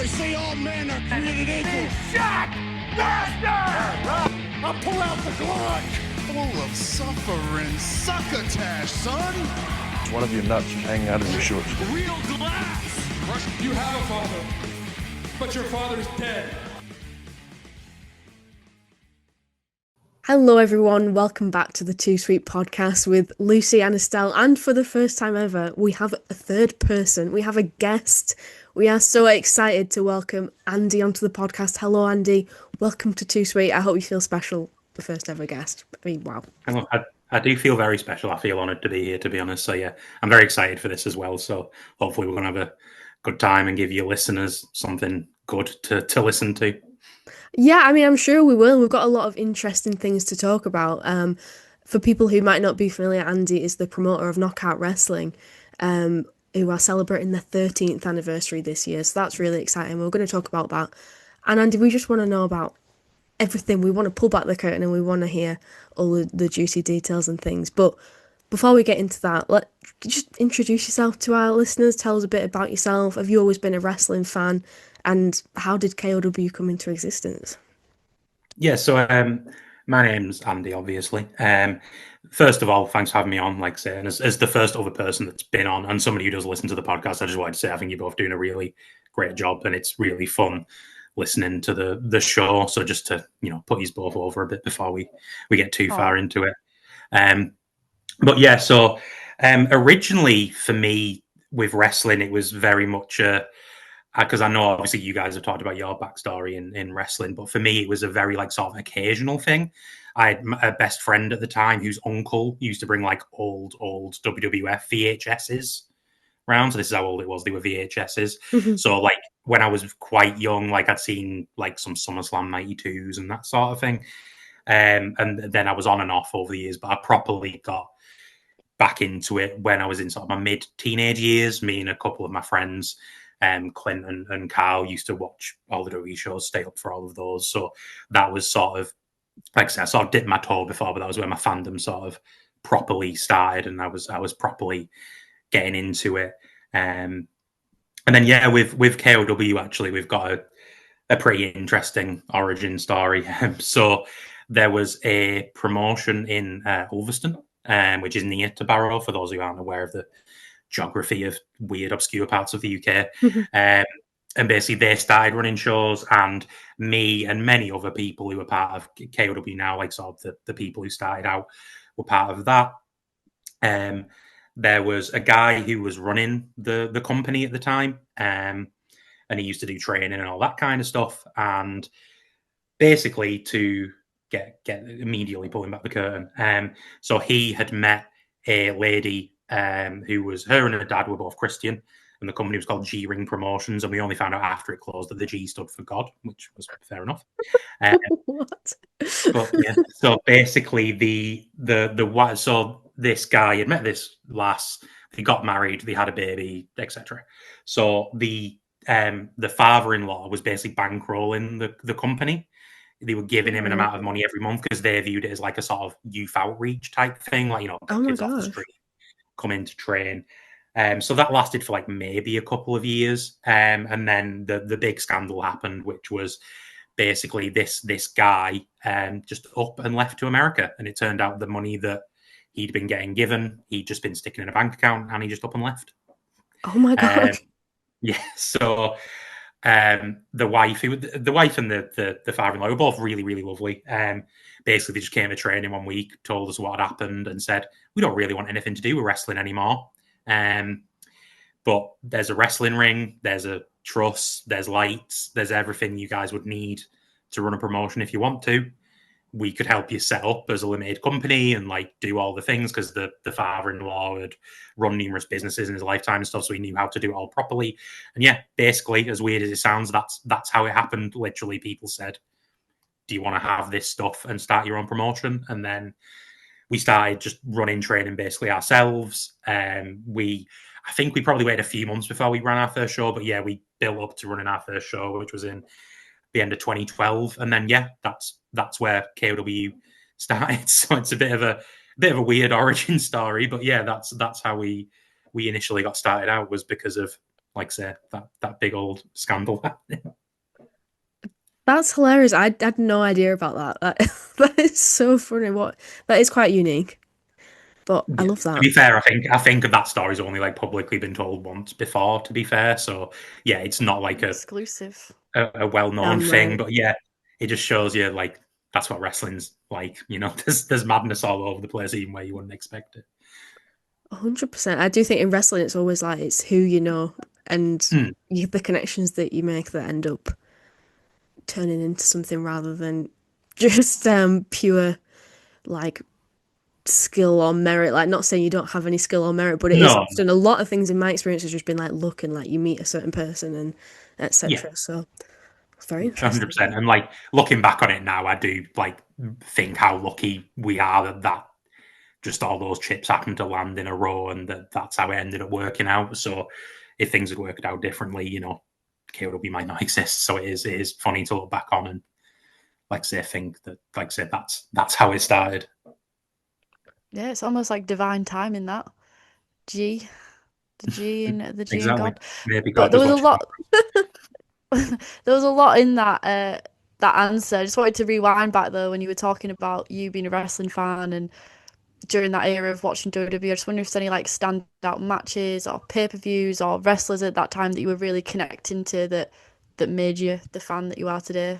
They say all men are created equal. Shot! Master! I pull out the Glock. Full of suffering succotash, son. One of your nuts is hanging out of your shorts. Real glass! You have a father, but your father's dead. Hello everyone, welcome back to the Too Sweet podcast with Lucy and Estelle, and for the first time ever, we have a third person, we have a guest. We are so excited to welcome Andy onto the podcast. Hello Andy, welcome to Too Sweet. I hope you feel special, the first ever guest. I mean, wow. I do feel very special. I feel honoured to be here, to be honest. So yeah, I'm very excited for this as well. So hopefully we're going to have a good time and give you listeners something good to listen to. Yeah, I mean, I'm sure we will. We've got a lot of interesting things to talk about. For people who might not be familiar, Andy is the promoter of Knockout Wrestling, who are celebrating their 13th anniversary this year. So that's really exciting. We're going to talk about that. And Andy, we just want to know about everything. We want to pull back the curtain and we want to hear all the juicy details and things. But before we get into that, just introduce yourself to our listeners. Tell us a bit about yourself. Have you always been a wrestling fan? And how did KOW come into existence? Yeah, so my name's Andy, obviously. First of all, thanks for having me on, like I say, and as the first other person that's been on and somebody who does listen to the podcast, I just wanted to say I think you're both doing a really great job and it's really fun listening to the show. So just to, put you both over a bit before we get too far into it. But yeah, so originally for me with wrestling, it was very much because I know obviously you guys have talked about your backstory in wrestling, but for me it was a very sort of occasional thing. I had a best friend at the time whose uncle used to bring old WWF VHSs around. So this is how old it was. They were VHSs. Mm-hmm. So when I was quite young, I'd seen some SummerSlam 92s and that sort of thing. And then I was on and off over the years, but I properly got back into it when I was in sort of my mid-teenage years. Me and a couple of my friends, Clint and Carl, used to watch all the WWE shows, stay up for all of those. So that was sort of, like I said, I sort of dipped my toe before, but that was where my fandom sort of properly started, and I was properly getting into it. And then yeah, with KOW actually, we've got a pretty interesting origin story. So there was a promotion in Ulverston, which is near to Barrow, for those who aren't aware of the geography of weird, obscure parts of the UK. Mm-hmm. And basically they started running shows, and me and many other people who were part of KOW now, sort of the people who started out, were part of that. There was a guy who was running the company at the time, and he used to do training and all that kind of stuff. And basically to get immediately pulling back the curtain, so he had met a lady who was, her and her dad were both Christian, and the company was called G-Ring Promotions, and we only found out after it closed that the G stood for God, which was fair enough. What? But yeah, so basically so this guy had met this lass, they got married, they had a baby, etc. So the father-in-law was basically bankrolling the company. They were giving him an amount of money every month because they viewed it as a sort of youth outreach type thing, kids off the street come in to train. So that lasted for maybe a couple of years. And then the big scandal happened, which was basically this guy just up and left to America. And it turned out the money that he'd been getting given, he'd just been sticking in a bank account, and he just up and left. Oh my God. Yeah. So the wife and the father-in-law were both really, really lovely. Basically, they just came to training one week, told us what had happened, and said, we don't really want anything to do with wrestling anymore. But there's a wrestling ring, there's a truss, there's lights, there's everything you guys would need to run a promotion if you want to. We could help you set up as a limited company and do all the things, because the father-in-law had run numerous businesses in his lifetime and stuff, so he knew how to do it all properly. And yeah, basically, as weird as it sounds, that's how it happened. Literally, people said, do you want to have this stuff and start your own promotion? And then we started just running training basically ourselves. I think we probably waited a few months before we ran our first show, but yeah, we built up to running our first show, which was in the end of 2012. And then yeah, that's where KOW started. So it's a bit of a weird origin story, but yeah, that's how we initially got started out, was because of like say that big old scandal happening. That's hilarious. I had no idea about that. That is so funny. That is quite unique. But I love To that. be fair, I think that story's only like publicly been told once before. To be fair, so yeah, it's not like Exclusive. a well-known Damn thing, right. but yeah, it just shows you like that's what wrestling's like. There's madness all over the place, even where you wouldn't expect it. 100%. I do think in wrestling, it's always like it's who you know and the connections that you make that end up turning into something rather than just pure like skill or merit. Like, not saying you don't have any skill or merit, but it is No, often a lot of things in my experience has just been like luck and like you meet a certain person and yeah, etc. So it's very 100%. interesting. And like looking back on it now, I do like think how lucky we are that just all those chips happened to land in a row, and that's how it ended up working out. So if things had worked out differently, KOW might not exist. So it is funny to look back on and like say think that like say that's how it started. Yeah, it's almost like divine timing that. G, the G and the G and Exactly. God. Maybe But God there was was a watching. lot. There was a lot in that answer. I just wanted to rewind back though when you were talking about you being a wrestling fan and during that era of watching WWE. I just wonder if there's any like standout matches or pay-per-views or wrestlers at that time that you were really connecting to that made you the fan that you are today.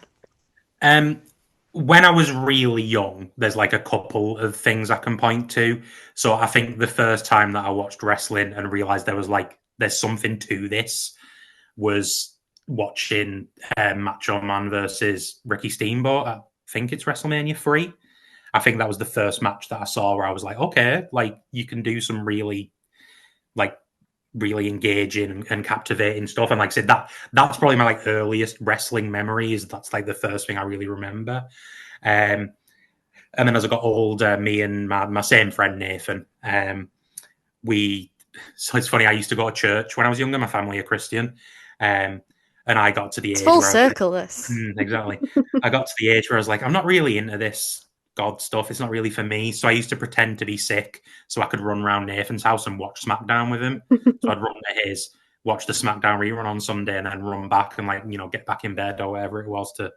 When I was really young, there's like a couple of things I can point to. So I think the first time that I watched wrestling and realized there's something to this was watching Macho Man versus Ricky Steamboat. I think it's WrestleMania 3. I think that was the first match that I saw where I was like, okay, like you can do some really engaging and captivating stuff. And like I said, that's probably my like earliest wrestling memories. That's like the first thing I really remember. And then as I got older, me and my same friend Nathan, so it's funny, I used to go to church when I was younger. My family are Christian. And I got to the It's age full where I was circle, this. exactly. I got to the age where I was like, I'm not really into this God stuff. It's not really for me. So I used to pretend to be sick so I could run around Nathan's house and watch SmackDown with him. So I'd run to his, watch the SmackDown rerun on Sunday, and then run back and get back in bed or whatever it was to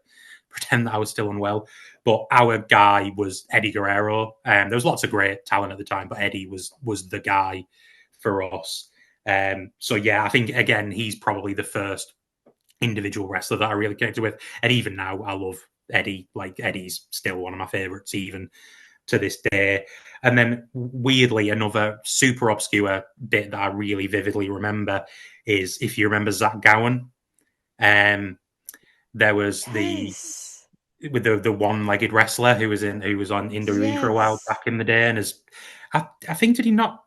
pretend that I was still unwell. But our guy was Eddie Guerrero. There was lots of great talent at the time, but Eddie was the guy for us. So yeah, I think again he's probably the first individual wrestler that I really connected with, and even now I love Eddie. Like Eddie's still one of my favorites even to this day. And then weirdly, another super obscure bit that I really vividly remember is if you remember Zach Gowen. There was the one-legged wrestler who was on WWE for a while back in the day, and I think did he not?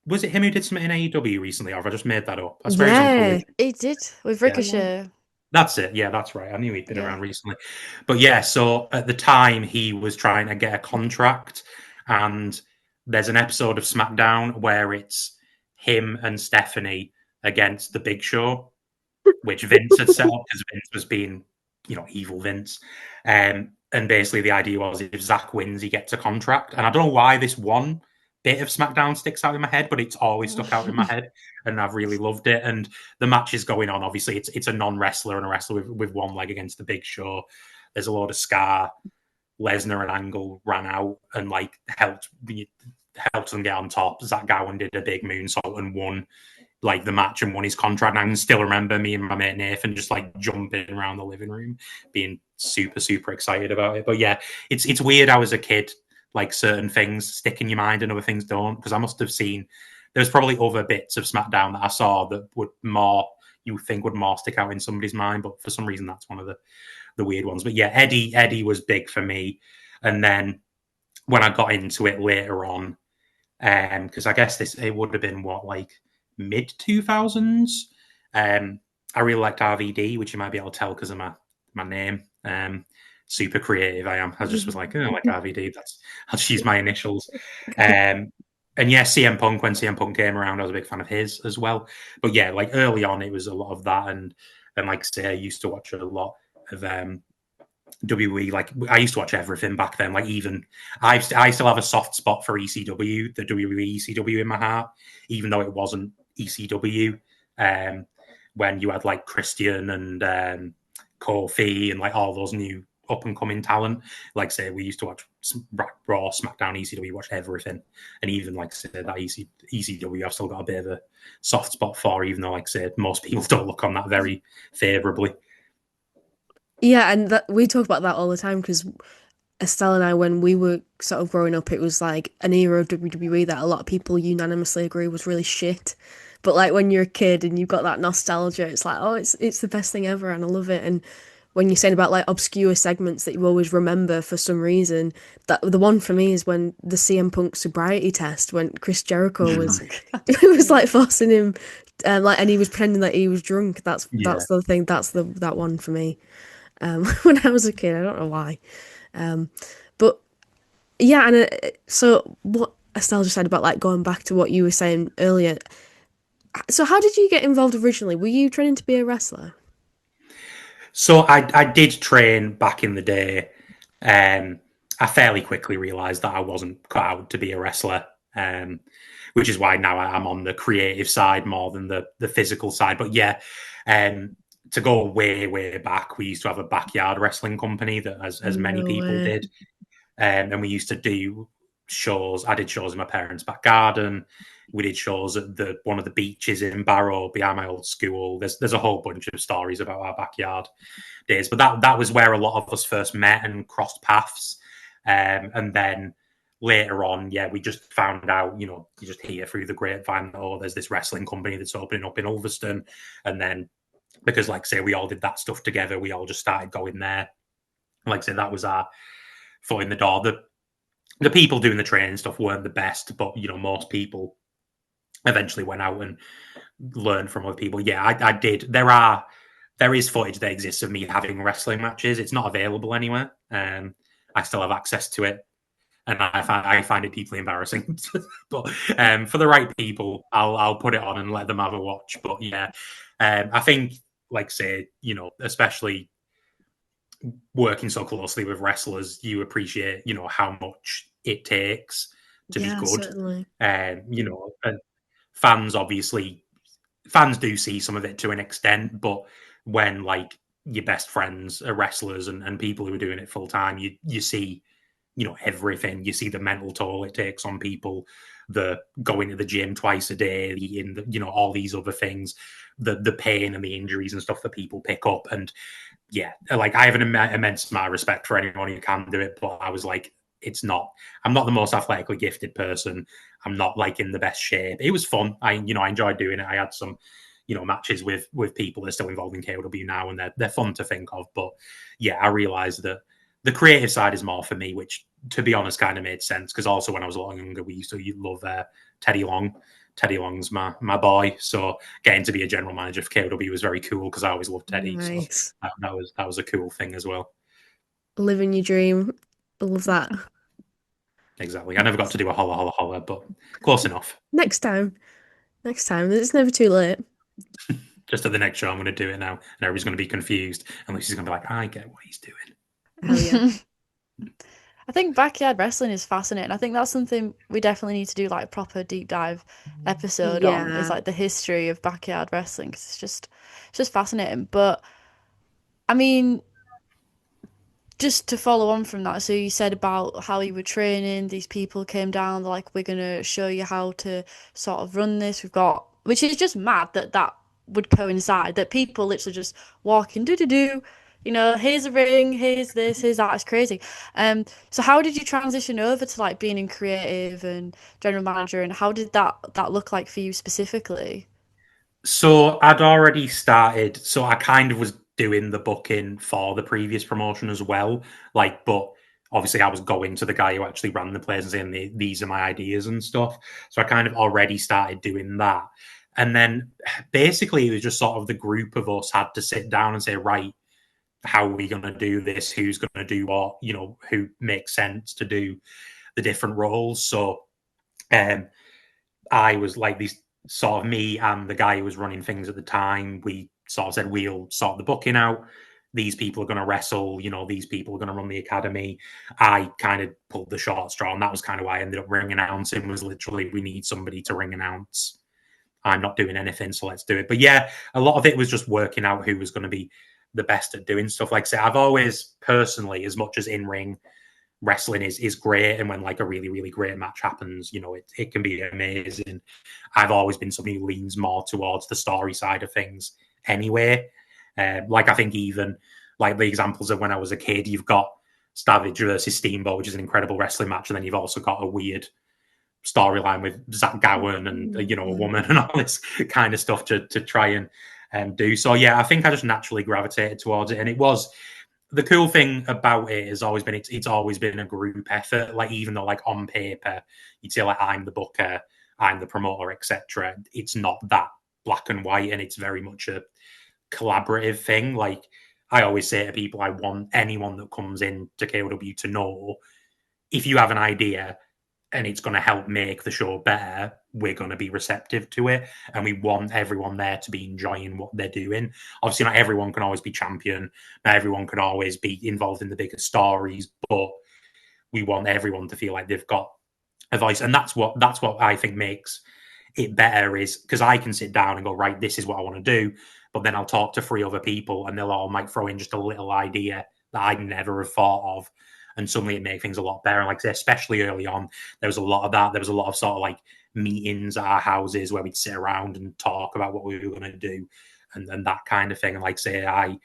Was it him who did something in AEW recently, or have I just made that up? I swear he's on Collision. He did with Ricochet. Yeah. That's it. Yeah, that's right. I knew he'd been around recently. But yeah, so at the time he was trying to get a contract, and there's an episode of SmackDown where it's him and Stephanie against the Big Show, which Vince had set up because Vince was being, evil Vince. And basically the idea was if Zach wins, he gets a contract. And I don't know why this one bit of SmackDown sticks out in my head, but it's always stuck out in my head, and I've really loved it. And the match is going on. Obviously, it's a non-wrestler and a wrestler with one leg against the Big Show. There's a load of scar. Lesnar and Angle ran out and helped them get on top. Zach Gowen did a big moonsault and won the match and won his contract. And I can still remember me and my mate Nathan just jumping around the living room, being super, super excited about it. But yeah, it's weird how as a kid, certain things stick in your mind and other things don't, because I must have seen there's probably other bits of SmackDown that I saw that would more stick out in somebody's mind, but for some reason that's one of the weird ones. But yeah, Eddie was big for me. And then when I got into it later on, because I guess it would have been mid 2000s, I really liked RVD, which you might be able to tell because of my name. Super creative I am. I just was like, oh, like RVD. I'll just use my initials. And yeah, CM Punk, when CM Punk came around, I was a big fan of his as well. But yeah, early on, it was a lot of that. And like I say, I used to watch a lot of WWE. I used to watch everything back then. Even I still have a soft spot for ECW, the WWE ECW in my heart, even though it wasn't ECW. when you had like Christian and Kofi and like all those new up and coming talent. Like say we used to watch Raw, SmackDown, ECW, watch everything, and even like say that ECW I've still got a bit of a soft spot for, even though like say most people don't look on that very favourably. Yeah, and we talk about that all the time because Estelle and I, when we were sort of growing up, it was like an era of WWE that a lot of people unanimously agree was really shit. But like when you're a kid and you've got that nostalgia, it's like, oh, it's the best thing ever, and I love it. And when you're saying about like obscure segments that you always remember for some reason, that the one for me is when the CM Punk sobriety test, when Chris Jericho was it was like forcing him, like, and he was pretending that he was drunk. That's the thing. That's that one for me. When I was a kid, I don't know why. But yeah, and so what Estelle just said about like going back to what you were saying earlier. So how did you get involved originally? Were you training to be a wrestler? So I did train back in the day. I fairly quickly realised that I wasn't cut out to be a wrestler, which is why now I'm on the creative side more than the physical side. But yeah, to go way back, we used to have a backyard wrestling company that as many people did. And we used to do shows. I did shows in my parents' back garden. We did shows at one of the beaches in Barrow behind my old school. There's a whole bunch of stories about our backyard days. But that was where a lot of us first met and crossed paths. And then later on, yeah, we just found out, you just hear through the grapevine, oh, there's this wrestling company that's opening up in Ulverston. And then because, like say, we all did that stuff together, we all just started going there. Like say, that was our foot in the door. The people doing the training stuff weren't the best, but most people eventually went out and learned from other people. Yeah, I did. There is footage that exists of me having wrestling matches. It's not available anywhere. I still have access to it, and I find it deeply embarrassing. But for the right people, I'll put it on and let them have a watch. But yeah, I think, like say, especially working so closely with wrestlers, you appreciate, how much it takes to be good. Certainly. And fans do see some of it to an extent, but when like your best friends are wrestlers and people who are doing it full time, you see, everything. You see the mental toll it takes on people, the going to the gym twice a day, all these other things, the pain and the injuries and stuff that people pick up. And yeah, like I have an immense amount of respect for anyone who can do it, but I was like, I'm not the most athletically gifted person. I'm not like in the best shape. It was fun. I enjoyed doing it. I had some, matches with people that are still involved in KOW now, and they're fun to think of. But yeah, I realized that the creative side is more for me, which to be honest kind of made sense, because also when I was a lot younger, we used to love Teddy Long. Teddy Long's my boy, so getting to be a general manager for KOW was very cool because I always loved Teddy. Nice. So that was a cool thing as well. Living your dream. I love that. Exactly. I never got to do a holla holla holla, but close enough. Next time. It's never too late. Just at the next show, I'm going to do it now, and everybody's going to be confused, and Lucy's going to be like, "I get what he's doing." Hell yeah. I think backyard wrestling is fascinating. I think that's something we definitely need to do, like a proper deep dive episode on, is like the history of backyard wrestling, because it's just fascinating. But I mean, just to follow on from that, so you said about how you were training, these people came down, they're like, we're going to show you how to sort of run this. Which is just mad that would coincide, that people literally just walking, here's a ring, here's this, here's that. It's crazy. So how did you transition over to like being in creative and general manager, and how did that look like for you specifically? So I'd already started, so I kind of was doing the booking for the previous promotion as well. But obviously I was going to the guy who actually ran the place and saying, these are my ideas and stuff. So I kind of already started doing that. And then basically it was just sort of the group of us had to sit down and say, right, how are we going to do this? Who's going to do what? Who makes sense to do the different roles? So I was like these sort of, me and the guy who was running things at the time, we sort of said, we'll sort the booking out. These people are going to wrestle, these people are going to run the academy. I kind of pulled the short straw, and that was kind of why I ended up ring announcing, was literally, we need somebody to ring announce I'm not doing anything, so let's do it. But yeah, a lot of it was just working out who was going to be the best at doing stuff. Like I say, I've always personally, as much as in-ring wrestling is great, and when like a really, really great match happens, you know, it can be amazing. I've always been somebody who leans more towards the story side of things anyway. Like I think even like the examples of when I was a kid, you've got Savage versus Steamboat, which is an incredible wrestling match, and then you've also got a weird storyline with Zach Gowen and, you know, a woman and all this kind of stuff to try and do. So yeah, I think I just naturally gravitated towards it, and it was the cool thing about it has always been it's always been a group effort. Like even though like on paper you'd say like I'm the booker, I'm the promoter, etc. It's not that black and white, and it's very much a collaborative thing. Like I always say to people, I want anyone that comes in to KOW to know if you have an idea and it's going to help make the show better, we're going to be receptive to it. And we want everyone there to be enjoying what they're doing. Obviously, not everyone can always be champion. Not everyone can always be involved in the bigger stories, but we want everyone to feel like they've got a voice. And that's what I think makes it better, is because I can sit down and go, right, this is what I want to do. But then I'll talk to 3 other people and they'll all might throw in just a little idea that I'd never have thought of. And suddenly it made things a lot better. And like I say, especially early on, there was a lot of that. There was a lot of sort of like meetings at our houses where we'd sit around and talk about what we were going to do and that kind of thing. And like I say, I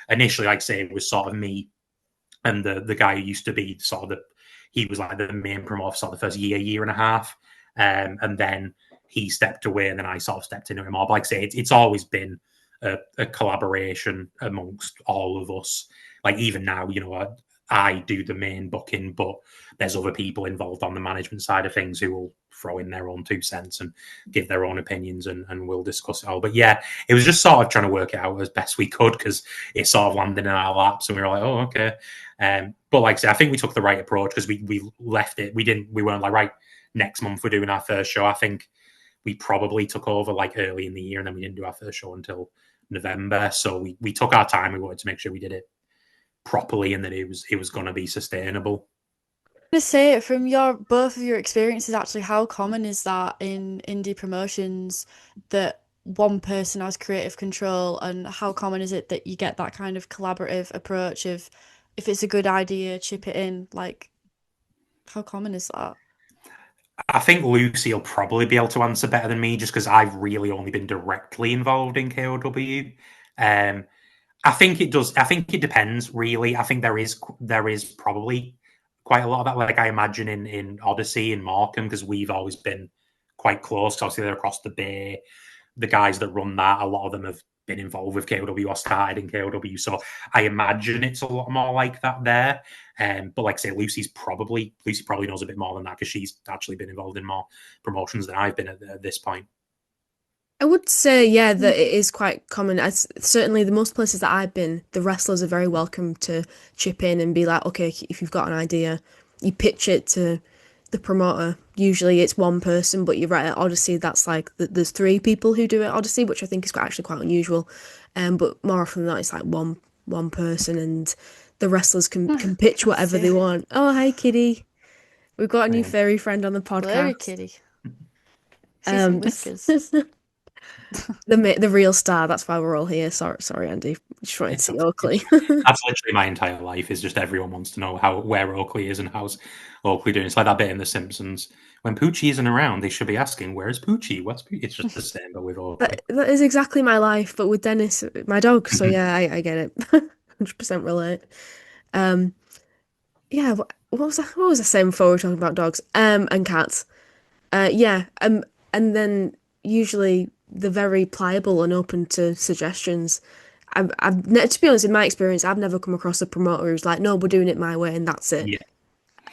initially, like I say, it was sort of me and the guy who used to be sort of he was like the main promoter for sort of the first year and a half. And then he stepped away and then I sort of stepped into it more. But like I say, it's always been a collaboration amongst all of us. Like even now, you know, I do the main booking, but there's other people involved on the management side of things who will throw in their own 2 cents and give their own opinions, and we'll discuss it all. But yeah, it was just sort of trying to work it out as best we could because it sort of landed in our laps and we were like, oh, okay. But like I said, I think we took the right approach because we left it. We weren't like, right, next month we're doing our first show. I think we probably took over like early in the year and then we didn't do our first show until November. So we took our time. We wanted to make sure we did it properly and that it was going to be sustainable. To say from both of your experiences, actually, how common is that in indie promotions that one person has creative control, and how common is it that you get that kind of collaborative approach of if it's a good idea, chip it in? Like, how common is that? I think Lucy will probably be able to answer better than me just because I've really only been directly involved in KOW. I think it does. I think it depends, really. I think there is probably quite a lot of that. Like I imagine in Odyssey and Morecambe, because we've always been quite close. Obviously, they're across the bay. The guys that run that, a lot of them have been involved with KOW or started in KOW. So I imagine it's a lot more like that there. But like I say, Lucy probably knows a bit more than that because she's actually been involved in more promotions than I've been at this point. I would say, yeah, that it is quite common. Certainly, the most places that I've been, the wrestlers are very welcome to chip in and be like, okay, if you've got an idea, you pitch it to the promoter. Usually it's one person, but you're right, at Odyssey, that's like, there's 3 people who do it at Odyssey, which I think is actually quite unusual. But more often than not, it's like one person, and the wrestlers can pitch whatever they want. Oh, hi, Kitty. We've got a new furry friend on the podcast. Hello, Kitty. See some whiskers. The real star. That's why we're all here. Sorry, Andy. Just wanted to see Oakley. That's literally my entire life. Is just everyone wants to know where Oakley is and how's Oakley doing. It's like that bit in The Simpsons when Poochie isn't around. They should be asking, "Where's Poochie? What's Poochie?" It's just the same, but with Oakley. That is exactly my life, but with Dennis, my dog. So yeah, I get it. 100% relate. Yeah. What was I saying before we were talking about dogs? And cats. Yeah. And then usually they're very pliable and open to suggestions. To be honest, in my experience, I've never come across a promoter who's like, "No, we're doing it my way," and that's it. Yeah.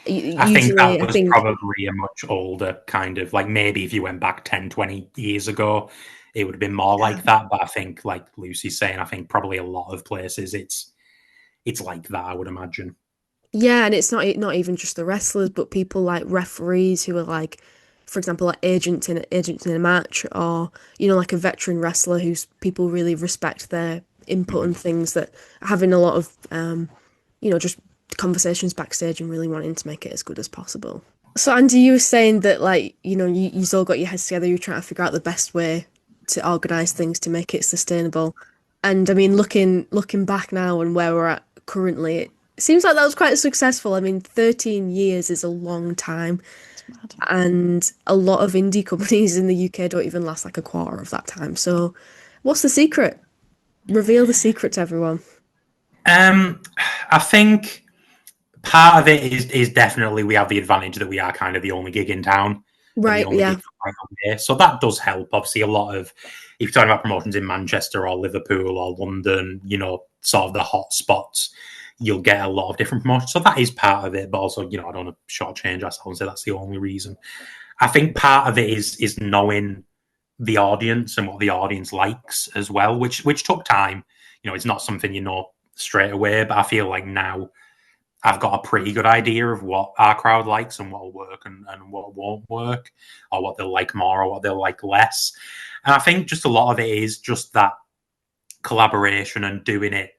I think that was probably a much older kind of, like, maybe if you went back 10, 20 years ago, it would have been more like that. But I think, like Lucy's saying, I think probably a lot of places it's like that, I would imagine. Yeah, and it's not even just the wrestlers, but people like referees who are like, for example, like agents in a match, or, you know, like a veteran wrestler who's people really respect their input and things, that are having a lot of, you know, just conversations backstage and really wanting to make it as good as possible. So Andy, you were saying that, like, you know, you all got your heads together, you're trying to figure out the best way to organize things to make it sustainable. And I mean, looking back now and where we're at currently, it seems like that was quite successful. I mean, 13 years is a long time, and a lot of indie companies in the UK don't even last like a quarter of that time. So, what's the secret? Reveal the secret to everyone. I think part of it is definitely we have the advantage that we are kind of the only gig in town and the Right, only yeah. gig right on here. So that does help. Obviously, a lot of if you're talking about promotions in Manchester or Liverpool or London, sort of the hot spots, you'll get a lot of different promotions. So that is part of it. But also, I don't want to shortchange ourselves and say that's the only reason. I think part of it is knowing the audience and what the audience likes as well, which took time. It's not something you know straight away, but I feel like now I've got a pretty good idea of what our crowd likes and what will work and what won't work, or what they'll like more or what they'll like less. And I think just a lot of it is just that collaboration and doing it,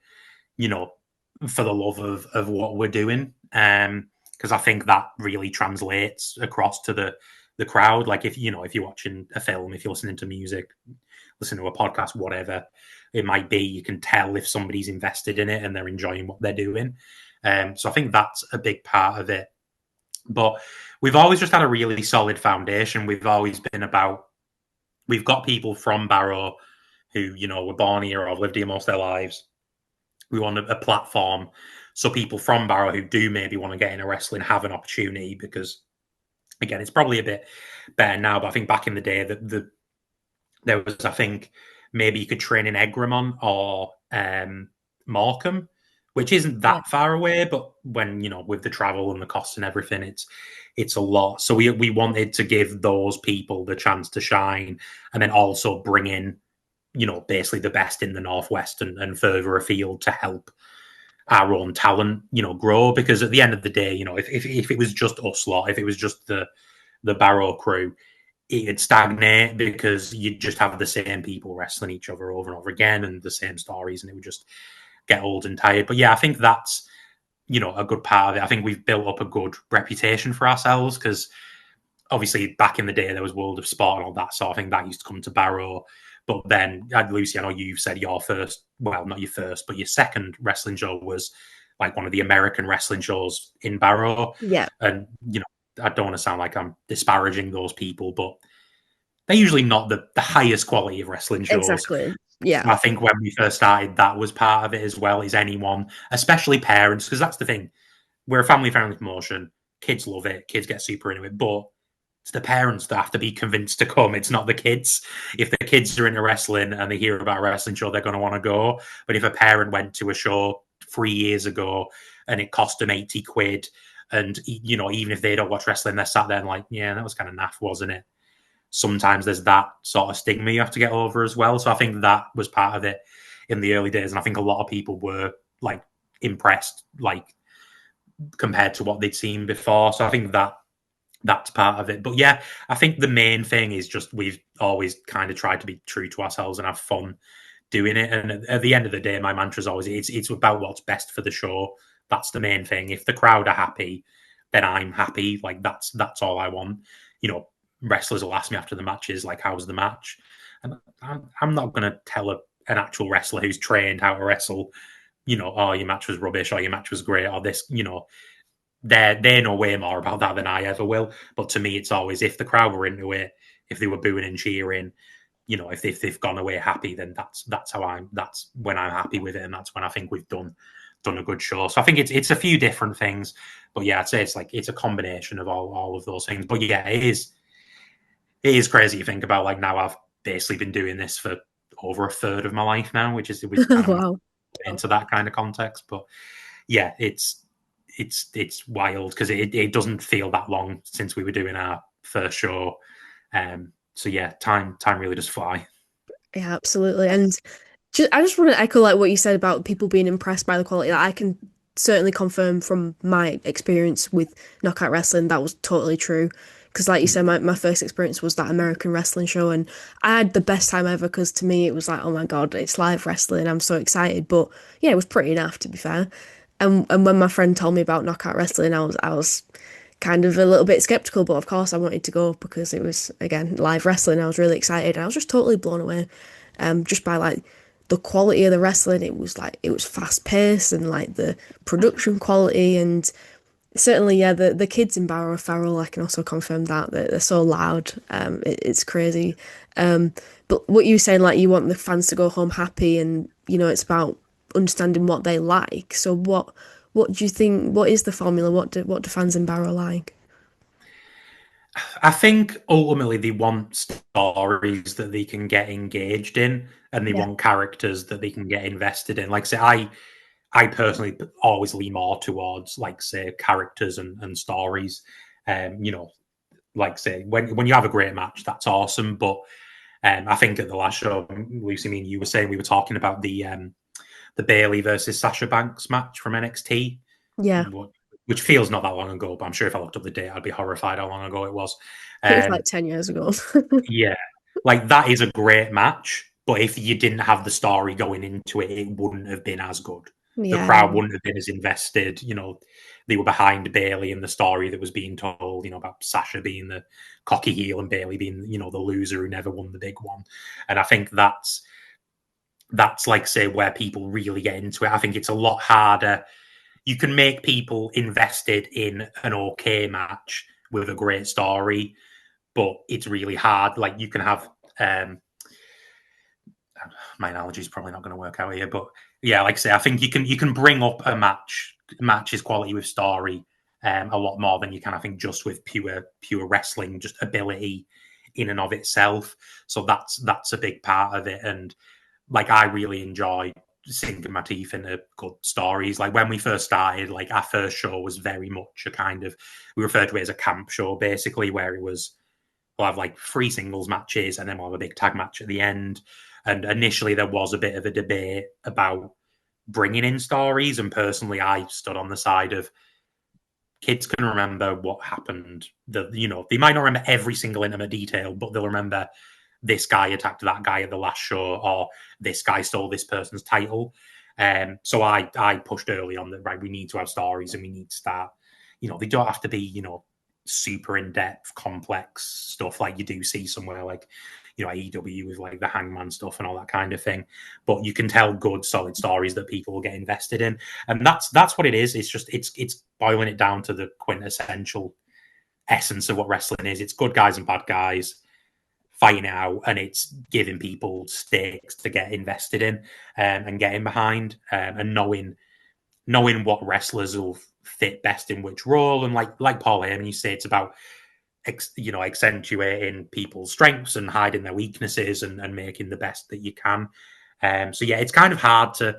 for the love of what we're doing. Because I think that really translates across to the crowd. Like if you're watching a film, if you're listening to music, listen to a podcast, whatever it might be, you can tell if somebody's invested in it and they're enjoying what they're doing. So I think that's a big part of it. But we've always just had a really solid foundation. We've always been we've got people from Barrow who, were born here or have lived here most of their lives. We want a platform so people from Barrow who do maybe want to get into wrestling have an opportunity, because again, it's probably a bit better now, but I think back in the day that there was, I think, maybe you could train in Egremont or Morecambe, which isn't that far away, but when, with the travel and the costs and everything, it's a lot. So we wanted to give those people the chance to shine, and then also bring in, basically the best in the Northwest and further afield to help our own talent, grow. Because at the end of the day, if it was just us lot, if it was just the Barrow crew, it'd stagnate, because you'd just have the same people wrestling each other over and over again and the same stories, and it would just get old and tired. But yeah, I think that's, a good part of it. I think we've built up a good reputation for ourselves, because obviously back in the day there was World of Sport and all that, so I think that used to come to Barrow. But then, Lucy, I know you've said your first, well, not your first, but your second wrestling show was like one of the American wrestling shows in Barrow. Yeah. And, I don't want to sound like I'm disparaging those people, but they're usually not the highest quality of wrestling shows. Exactly. Yeah. I think when we first started, that was part of it as well, is anyone, especially parents, because that's the thing. We're a family-friendly promotion. Kids love it. Kids get super into it. But it's the parents that have to be convinced to come. It's not the kids. If the kids are into wrestling and they hear about a wrestling show, they're going to want to go. But if a parent went to a show 3 years ago and it cost them 80 quid, and, even if they don't watch wrestling, they're sat there and like, yeah, that was kind of naff, wasn't it? Sometimes there's that sort of stigma you have to get over as well. So I think that was part of it in the early days. And I think a lot of people were like impressed, like compared to what they'd seen before. So I think that's part of it. But yeah, I think the main thing is just we've always kind of tried to be true to ourselves and have fun doing it. And at the end of the day, my mantra is always, it's about what's best for the show. That's the main thing. If the crowd are happy, then I'm happy. Like that's all I want. Wrestlers will ask me after the matches, like, how was the match? And I'm not going to tell an actual wrestler who's trained how to wrestle, oh, your match was rubbish or your match was great or this, they know way more about that than I ever will. But to me, it's always, if the crowd were into it, if they were booing and cheering, if they've gone away happy, then that's when I'm happy with it. And that's when I think we've done a good show. So I think it's a few different things, but yeah, I'd say it's a combination of all of those things. But yeah, it is crazy to think about. Like, now I've basically been doing this for over a third of my life now, which kind Wow. of into that kind of context. But yeah, it's wild, because it doesn't feel that long since we were doing our first show. So yeah, time really does fly. Yeah, absolutely. And I just want to echo like what you said about people being impressed by the quality. Like, I can certainly confirm from my experience with Knockout Wrestling that was totally true. Because like you said, my first experience was that American wrestling show, and I had the best time ever, because to me it was like, oh my God, it's live wrestling. I'm so excited. But yeah, it was pretty naff, to be fair. And when my friend told me about Knockout Wrestling, I was kind of a little bit skeptical, but of course I wanted to go because it was again live wrestling. I was really excited. I was just totally blown away, just by like the quality of the wrestling. It was fast paced and like the production quality and certainly yeah the kids in Barrow are feral. I can also confirm that they're so loud. It's crazy. But what you were saying, like you want the fans to go home happy, and you know it's about understanding what they like. So what do you think? What is the formula? What do fans in Barrow like? I think ultimately they want stories that they can get engaged in, and they Yeah. want characters that they can get invested in. Like say, I personally always lean more towards like say characters and stories. You know, like say when you have a great match, that's awesome. But I think at the last show, Lucy, me and you were saying we were talking about the Bailey versus Sasha Banks match from NXT, Yeah. which feels not that long ago, but I'm sure if I looked up the date, I'd be horrified how long ago it was. It was like 10 years ago. Yeah, like that is a great match, but if you didn't have the story going into it, it wouldn't have been as good. The Yeah. crowd wouldn't have been as invested. You know, they were behind Bailey and the story that was being told. You know, about Sasha being the cocky heel and Bailey being the loser who never won the big one. And I think that's like say where people really get into it. I think it's a lot harder. You can make people invested in an okay match with a great story, but it's really hard. Like you can have my analogy is probably not going to work out here, but yeah, like I say, I think you can bring up a match's quality with story a lot more than you can, I think, just with pure wrestling, just ability in and of itself. So that's a big part of it, and like I really enjoy sinking my teeth into good stories. Like when we first started, like our first show was very much a kind of, we referred to it as a camp show, basically, where it was we'll have like 3 singles matches and then we'll have a big tag match at the end. And initially there was a bit of a debate about bringing in stories, and personally I stood on the side of kids can remember what happened. They might not remember every single intimate detail, but they'll remember this guy attacked that guy at the last show, or this guy stole this person's title. So I pushed early on that, right, we need to have stories and we need to start, they don't have to be, super in-depth, complex stuff like you do see somewhere like, AEW with like the Hangman stuff and all that kind of thing. But you can tell good, solid stories that people will get invested in. And that's what it is. It's just, it's boiling it down to the quintessential essence of what wrestling is. It's good guys and bad guys fighting it out, and it's giving people stakes to get invested in and getting behind, and knowing what wrestlers will fit best in which role. And like Paul Heyman, you say, it's about accentuating people's strengths and hiding their weaknesses and making the best that you can. So yeah, it's kind of hard to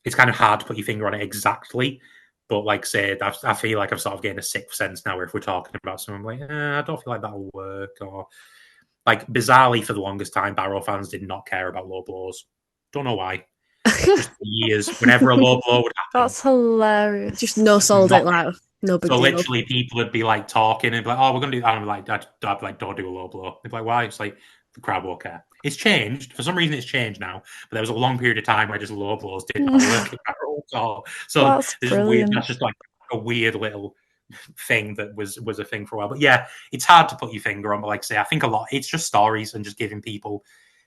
put your finger on it exactly. But like I said, I feel like I've sort of gained a sixth sense now. Where if we're talking about someone, like, I don't feel like that'll work. Or like bizarrely, for the longest time, Barrow fans did not care about low blows. Don't know why. Just for years, whenever a low blow would happen, That's hilarious. Just no sold it, like no big so deal. literally, people would be like talking and be like, "Oh, we're gonna do that." And I'm like, I'd like, "Don't do a low blow." They'd be like, "Why?" It's like the crowd won't care. It's changed for some reason. It's changed now, but there was a long period of time where just low blows did not work at all. So That's it's weird. brilliant. That's just like a weird little thing that was a thing for a while. But yeah, it's hard to put your finger on. But like I say, I think a lot. It's just stories and just giving people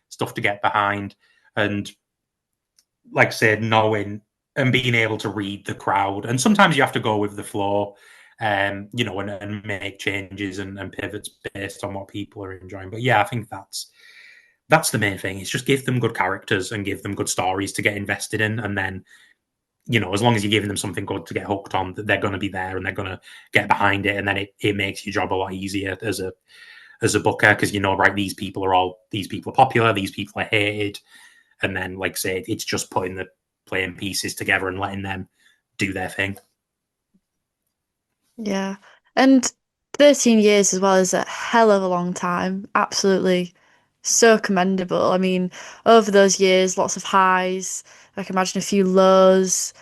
stuff to get behind, and like I said, knowing and being able to read the crowd. And sometimes you have to go with the flow, and make changes and pivots based on what people are enjoying. But yeah, I think that's the main thing. It's just give them good characters and give them good stories to get invested in, and then as long as you're giving them something good to get hooked on, they're going to be there and they're going to get behind it, and then it makes your job a lot easier as a booker, because right, these people are popular, these people are hated, and then like I say, it's just putting the playing pieces together and letting them do their thing. Yeah. And 13 years as well is a hell of a long time. Absolutely so commendable. I mean, over those years, lots of highs. I can imagine a few lows.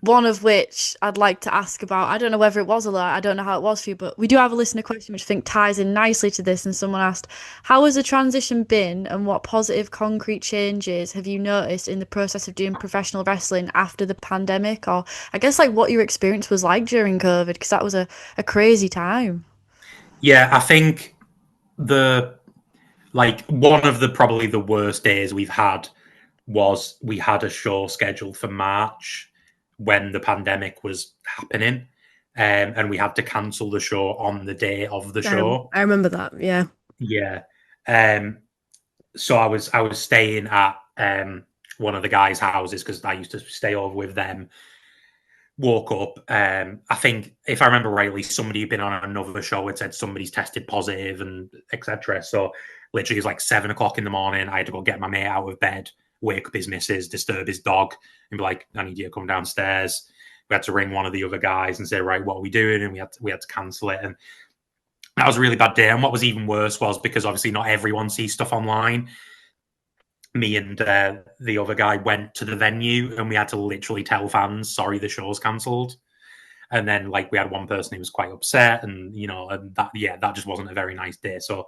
one of which I'd like to ask about. I don't know whether it was a lot. I don't know how it was for you, but we do have a listener question which I think ties in nicely to this. And someone asked, how has the transition been and what positive concrete changes have you noticed in the process of doing professional wrestling after the pandemic? Or I guess like what your experience was like during COVID, because that was a crazy time. Yeah, I think the like one of the probably the worst days we've had was we had a show scheduled for March when the pandemic was happening, and we had to cancel the show on the day of the show. I remember that. Yeah. Yeah. So I was staying at one of the guys' houses because I used to stay over with them. Woke up. I think if I remember rightly, somebody had been on another show had said somebody's tested positive and etc. So literally, it was like 7 o'clock in the morning. I had to go get my mate out of bed, wake up his missus, disturb his dog, and be like, "I need you to come downstairs." We had to ring one of the other guys and say, "Right, what are we doing?" And we had to cancel it. And that was a really bad day. And what was even worse was because obviously not everyone sees stuff online. Me and the other guy went to the venue and we had to literally tell fans, sorry, the show's cancelled. And then like we had one person who was quite upset, and and that just wasn't a very nice day. So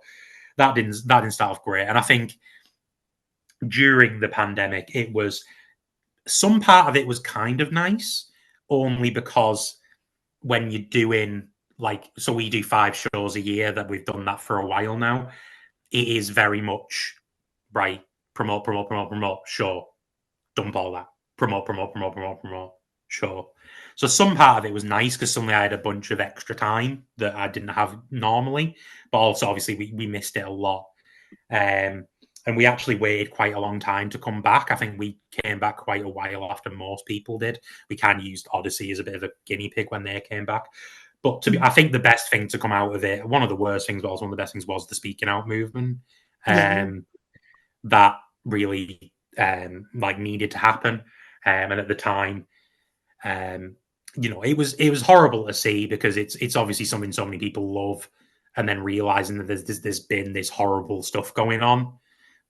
that didn't start off great. And I think during the pandemic, it was some part of it was kind of nice, only because when you're doing so we do 5 shows a year, that we've done that for a while now. It is very much right. Promote, show, dump all that. Promote, show. So some part of it was nice because suddenly I had a bunch of extra time that I didn't have normally, but also obviously we missed it a lot. And we actually waited quite a long time to come back. I think we came back quite a while after most people did. We kind of used Odyssey as a bit of a guinea pig when they came back. But I think the best thing to come out of it, one of the worst things, but also one of the best things, was the speaking out movement. That really needed to happen. And at the time, it was horrible to see because it's obviously something so many people love, and then realizing that there's been this horrible stuff going on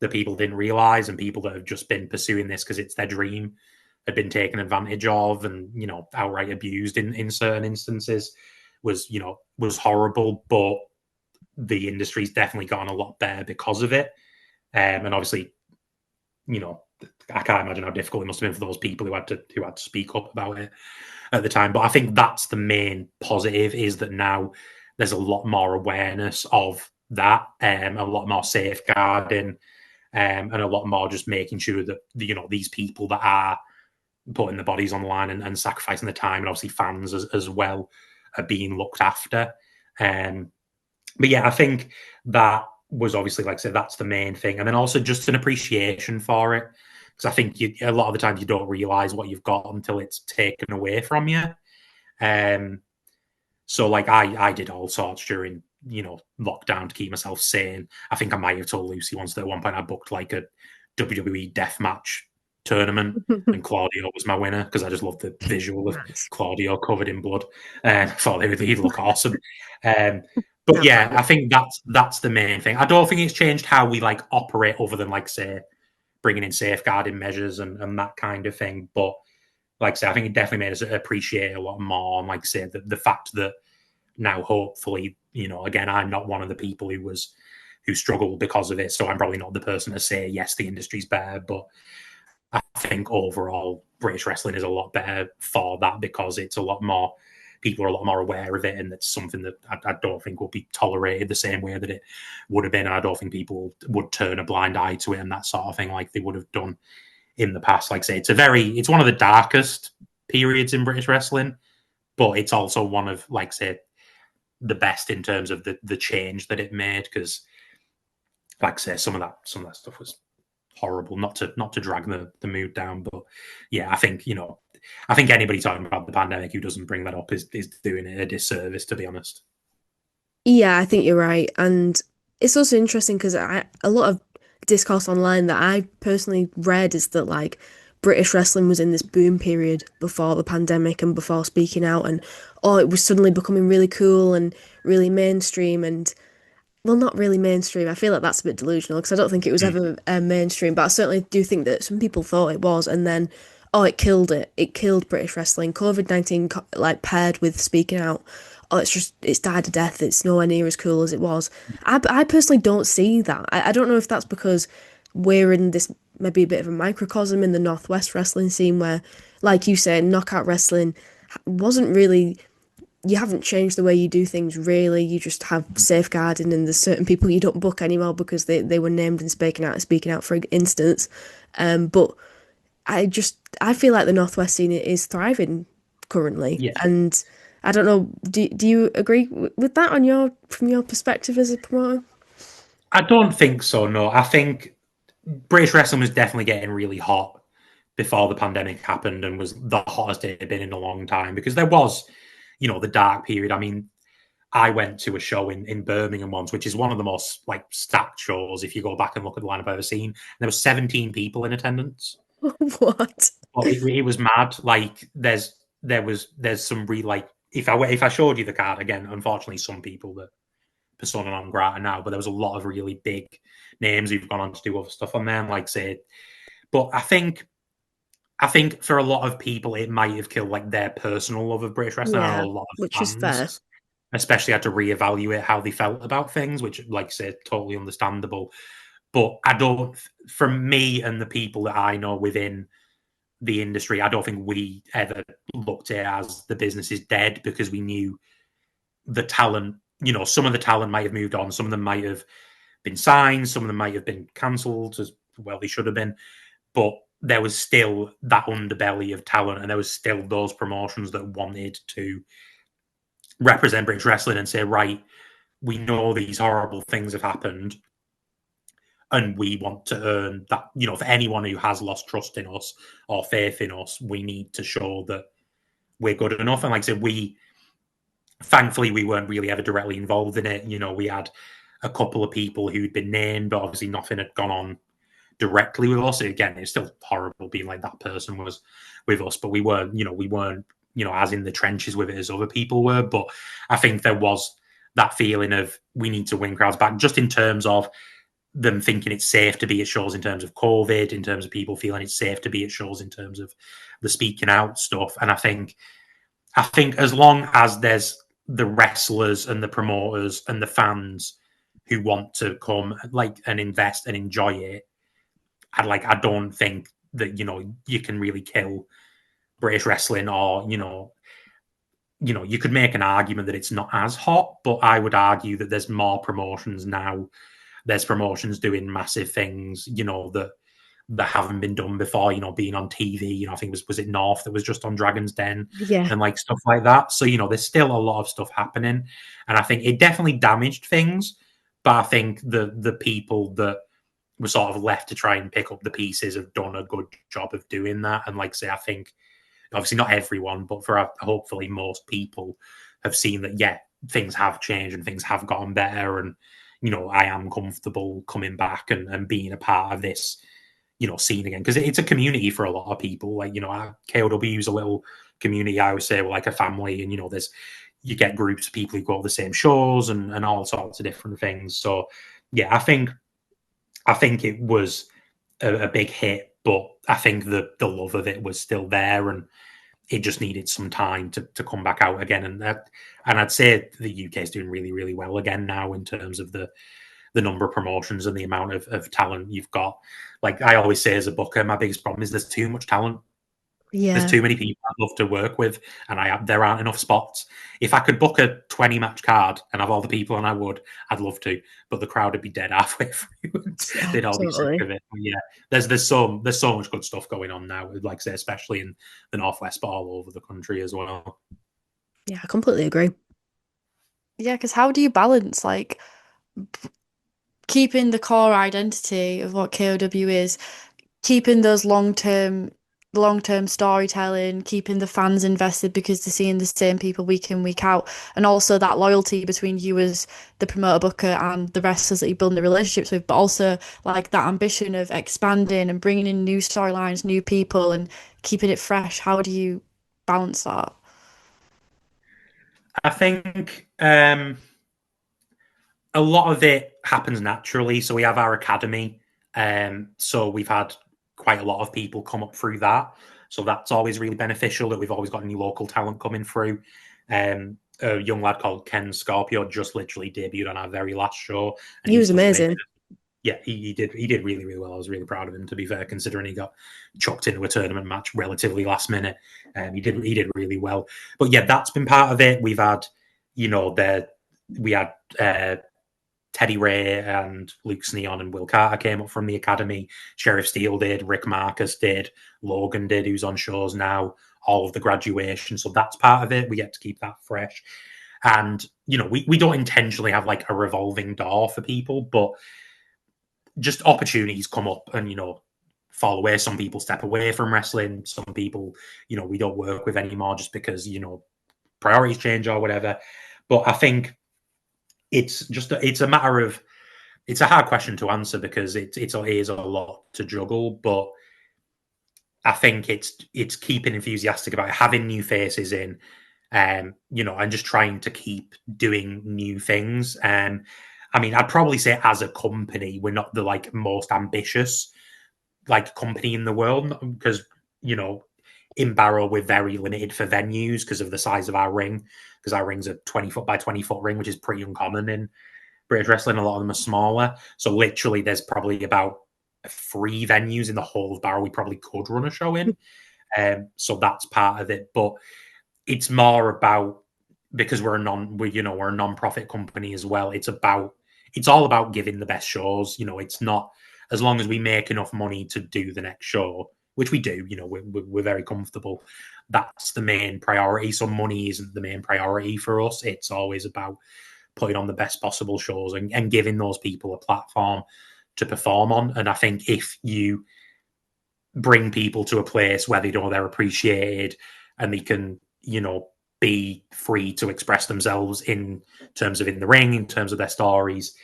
that people didn't realize, and people that have just been pursuing this because it's their dream had been taken advantage of and outright abused in certain instances was horrible. But the industry's definitely gotten a lot better because of it. And obviously, I can't imagine how difficult it must have been for those people who had to speak up about it at the time. But I think that's the main positive, is that now there's a lot more awareness of that, a lot more safeguarding, and a lot more just making sure that these people that are putting the bodies on the line and sacrificing the time, and obviously fans as well, are being looked after. But yeah, I think that was obviously, like I said, that's the main thing. And then also just an appreciation for it. Because I think a lot of the times you don't realize what you've got until it's taken away from you. So like I did all sorts during, lockdown to keep myself sane. I think I might have told Lucy once that at one point I booked like a WWE deathmatch tournament and Claudio was my winner because I just loved the visual of Claudio covered in blood. And I thought he'd look awesome. But yeah, I think that's the main thing. I don't think it's changed how we operate, other than say bringing in safeguarding measures and that kind of thing. But like I say, I think it definitely made us appreciate a lot more. And say the fact that now, hopefully, again, I'm not one of the people who struggled because of it, so I'm probably not the person to say yes, the industry's better. But I think overall, British wrestling is a lot better for that because it's a lot more. People are a lot more aware of it, and it's something that I don't think will be tolerated the same way that it would have been. I don't think people would turn a blind eye to it and that sort of thing like they would have done in the past. Like I say, it's one of the darkest periods in British wrestling, but it's also one of, the best in terms of the change that it made. Because, like I say, some of that stuff was horrible. Not to drag the mood down, but yeah, I think anybody talking about the pandemic who doesn't bring that up is doing it a disservice, to be honest. Yeah, I think you're right. And it's also interesting because a lot of discourse online that I personally read is that British wrestling was in this boom period before the pandemic and before speaking out, and it was suddenly becoming really cool and really mainstream. And well, not really mainstream. I feel like that's a bit delusional because I don't think it was ever mainstream, but I certainly do think that some people thought it was. And then oh, it killed it. It killed British wrestling. COVID-19, like paired with speaking out, oh, it's died a death. It's nowhere near as cool as it was. I personally don't see that. I don't know if that's because we're in this maybe a bit of a microcosm in the Northwest wrestling scene where, like you said, knockout wrestling wasn't really, you haven't changed the way you do things really. You just have safeguarding, and there's certain people you don't book anymore because they were named and speaking out for instance. But I feel like the Northwest scene is thriving currently, Yeah. and I don't know. Do you agree with that from your perspective as a promoter? I don't think so. No, I think British wrestling was definitely getting really hot before the pandemic happened, and was the hottest it had been in a long time, because there was, the dark period. I mean, I went to a show in Birmingham once, which is one of the most like stacked shows. If you go back and look at the line I've ever seen, there was 17 people in attendance. What? But it was mad. Like there's some really, like, if I showed you the card again, unfortunately, some people that persona non grata now, but there was a lot of really big names who've gone on to do other stuff on there, like say. But I think for a lot of people, it might have killed like their personal love of British wrestling. I Yeah, know a lot of which is fans, fair. especially, had to reevaluate how they felt about things, which, like I say, totally understandable. But I don't, from me and the people that I know within the industry, I don't think we ever looked at it as the business is dead, because we knew the talent, some of the talent might have moved on, some of them might have been signed, some of them might have been cancelled, as well they should have been. But there was still that underbelly of talent, and there was still those promotions that wanted to represent British wrestling and say, right, we know these horrible things have happened, and we want to earn that. For anyone who has lost trust in us or faith in us, we need to show that we're good enough. And like I said, thankfully, we weren't really ever directly involved in it. We had a couple of people who'd been named, but obviously nothing had gone on directly with us. Again, it's still horrible being like that person was with us, but we weren't as in the trenches with it as other people were. But I think there was that feeling of, we need to win crowds back, just in terms of them thinking it's safe to be at shows in terms of COVID, in terms of people feeling it's safe to be at shows in terms of the speaking out stuff. And I think as long as there's the wrestlers and the promoters and the fans who want to come and invest and enjoy it, I don't think that you can really kill British wrestling, or you could make an argument that it's not as hot, but I would argue that there's more promotions now. There's promotions doing massive things, that haven't been done before, being on TV. I think was it North that was just on Dragon's Den, Yeah. and like stuff like that. So, there's still a lot of stuff happening. And I think it definitely damaged things. But I think the people that were sort of left to try and pick up the pieces have done a good job of doing that. And like I say, I think obviously not everyone, but for hopefully most people have seen that, yeah, things have changed and things have gotten better. And, I am comfortable coming back and being a part of this, scene again. Because it's a community for a lot of people. Like, KOW is a little community. I always say we're like a family. And, you get groups of people who go to the same shows and all sorts of different things. So, yeah, I think it was a big hit, but I think the love of it was still there, and it just needed some time to come back out again. And I'd say the UK is doing really, really well again now in terms of the number of promotions and the amount of talent you've got. Like I always say as a booker, my biggest problem is there's too much talent. Yeah. There's too many people I'd love to work with, and there aren't enough spots. If I could book a 20 match card and have all the people on, I'd love to, but the crowd would be dead halfway through. They'd all be sick of it. But yeah, there's so much good stuff going on now, like I say, especially in the Northwest, but all over the country as well. Yeah, I completely agree. Yeah, because how do you balance keeping the core identity of what KOW is, keeping those long-term storytelling, keeping the fans invested because they're seeing the same people week in, week out, and also that loyalty between you as the promoter booker and the wrestlers that you're building the relationships with, but also like that ambition of expanding and bringing in new storylines, new people, and keeping it fresh. How do you balance that? I think a lot of it happens naturally. So we have our academy. So we've had quite a lot of people come up through that. So that's always really beneficial that we've always got new local talent coming through. A young lad called Ken Scorpio just literally debuted on our very last show. And He was amazing. Yeah, he did really, really well. I was really proud of him, to be fair, considering he got chucked into a tournament match relatively last minute. He did really well. But yeah, that's been part of it. We've had, we had Teddy Ray and Luke Sneon and Will Carter came up from the academy. Sheriff Steele did, Rick Marcus did, Logan did, who's on shows now, all of the graduation. So that's part of it. We get to keep that fresh. And, we don't intentionally have like a revolving door for people, but just opportunities come up and, fall away. Some people step away from wrestling. Some people, we don't work with anymore just because, priorities change or whatever. But I think it's a matter of, it's a hard question to answer because it is a lot to juggle. But I think it's keeping enthusiastic about having new faces in, and just trying to keep doing new things. I'd probably say as a company, we're not the like most ambitious like company in the world because, in Barrow, we're very limited for venues because of the size of our ring, because our ring's a 20-foot by 20-foot ring, which is pretty uncommon in British wrestling. A lot of them are smaller. So literally there's probably about 3 venues in the whole of Barrow we probably could run a show in. So that's part of it. But it's more about, because we're a non-profit company as well. It's all about giving the best shows. It's not, as long as we make enough money to do the next show, which we do, we're very comfortable. That's the main priority. So money isn't the main priority for us. It's always about putting on the best possible shows and giving those people a platform to perform on. And I think if you bring people to a place where they know they're appreciated and they can, be free to express themselves in terms of in the ring, in terms of their stories,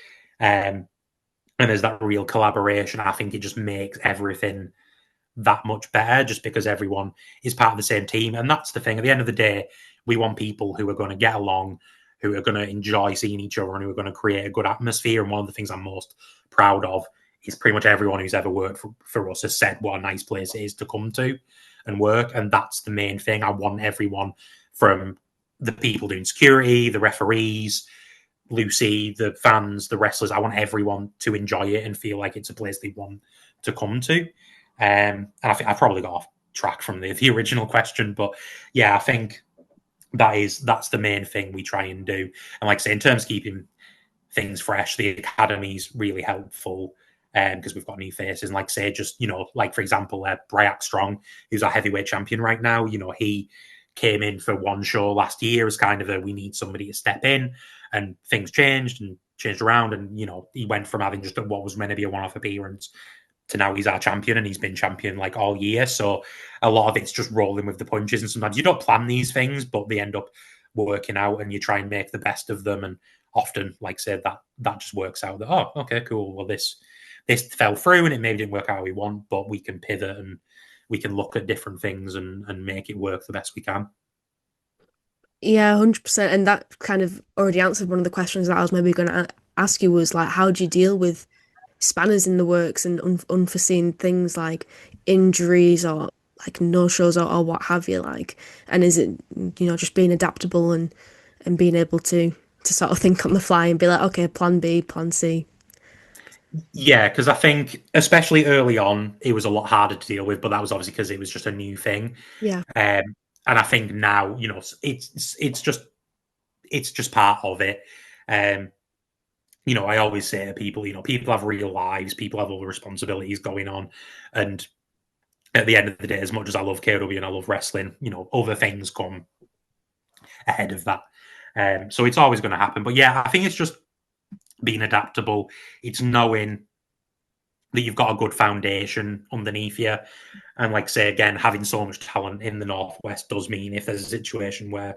and there's that real collaboration, I think it just makes everything that much better just because everyone is part of the same team. And that's the thing. At the end of the day, we want people who are going to get along, who are going to enjoy seeing each other, and who are going to create a good atmosphere. And one of the things I'm most proud of is pretty much everyone who's ever worked for us has said what a nice place it is to come to and work. And that's the main thing. I want everyone, from the people doing security, the referees, Lucy, the fans, the wrestlers, I want everyone to enjoy it and feel like it's a place they want to come to. And I think I probably got off track from the original question, but yeah, I think that's the main thing we try and do. And like I say, in terms of keeping things fresh, the academy's really helpful because we've got new faces. And like I say, just, like for example, Bryack Strong, who's our heavyweight champion right now, he came in for one show last year as kind of we need somebody to step in, and things changed around. And, he went from having just what was meant to be a one-off appearance to now he's our champion, and he's been champion like all year. So a lot of it's just rolling with the punches. And sometimes you don't plan these things, but they end up working out and you try and make the best of them. And often, like I said, that just works out that, oh, okay, cool. Well, this fell through and it maybe didn't work out how we want, but we can pivot and we can look at different things and make it work the best we can. Yeah, 100%. And that kind of already answered one of the questions that I was maybe going to ask you, was like, how do you deal with spanners in the works and unforeseen things like injuries or like no-shows or what have you, like, and is it, just being adaptable and being able to sort of think on the fly and be like, okay, plan B, plan C? Yeah, because I think especially early on, it was a lot harder to deal with, but that was obviously because it was just a new thing. Yeah. And I think now, it's just part of it. I always say to people, people have real lives, people have other responsibilities going on. And at the end of the day, as much as I love KOW and I love wrestling, other things come ahead of that. So it's always going to happen. But yeah, I think it's just being adaptable. It's knowing that you've got a good foundation underneath you. And like I say, again, having so much talent in the Northwest does mean if there's a situation where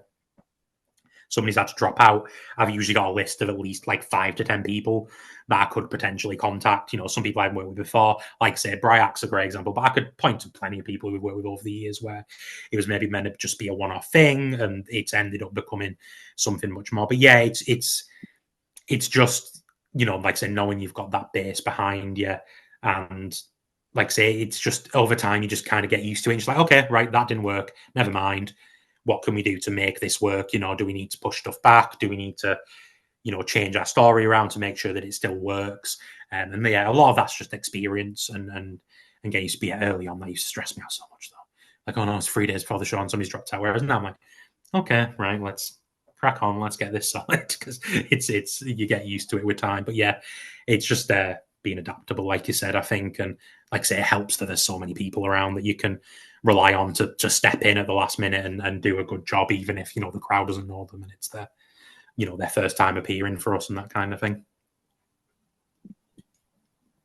somebody's had to drop out, I've usually got a list of at least like 5 to 10 people that I could potentially contact. Some people I've worked with before, like I say, Bryack's a great example, but I could point to plenty of people we've worked with over the years where it was maybe meant to just be a one-off thing and it's ended up becoming something much more. But yeah, it's just, like I say, knowing you've got that base behind you and like I say, it's just over time, you just kind of get used to it. And it's like, okay, right, that didn't work. Never mind. What can we do to make this work? You know, do we need to push stuff back? Do we need to, you know, change our story around to make sure that it still works? And yeah, a lot of that's just experience and getting used to be early on. That used to stress me out so much, though. Like, oh no, it's 3 days before the show and somebody's dropped out. Whereas now I'm like, okay, right, let's crack on, let's get this solid, because it's you get used to it with time. But yeah, it's just being adaptable, like you said, I think, and like I say, it helps that there's so many people around that you can rely on to step in at the last minute and do a good job, even if, you know, the crowd doesn't know them and it's their, you know, their first time appearing for us and that kind of thing.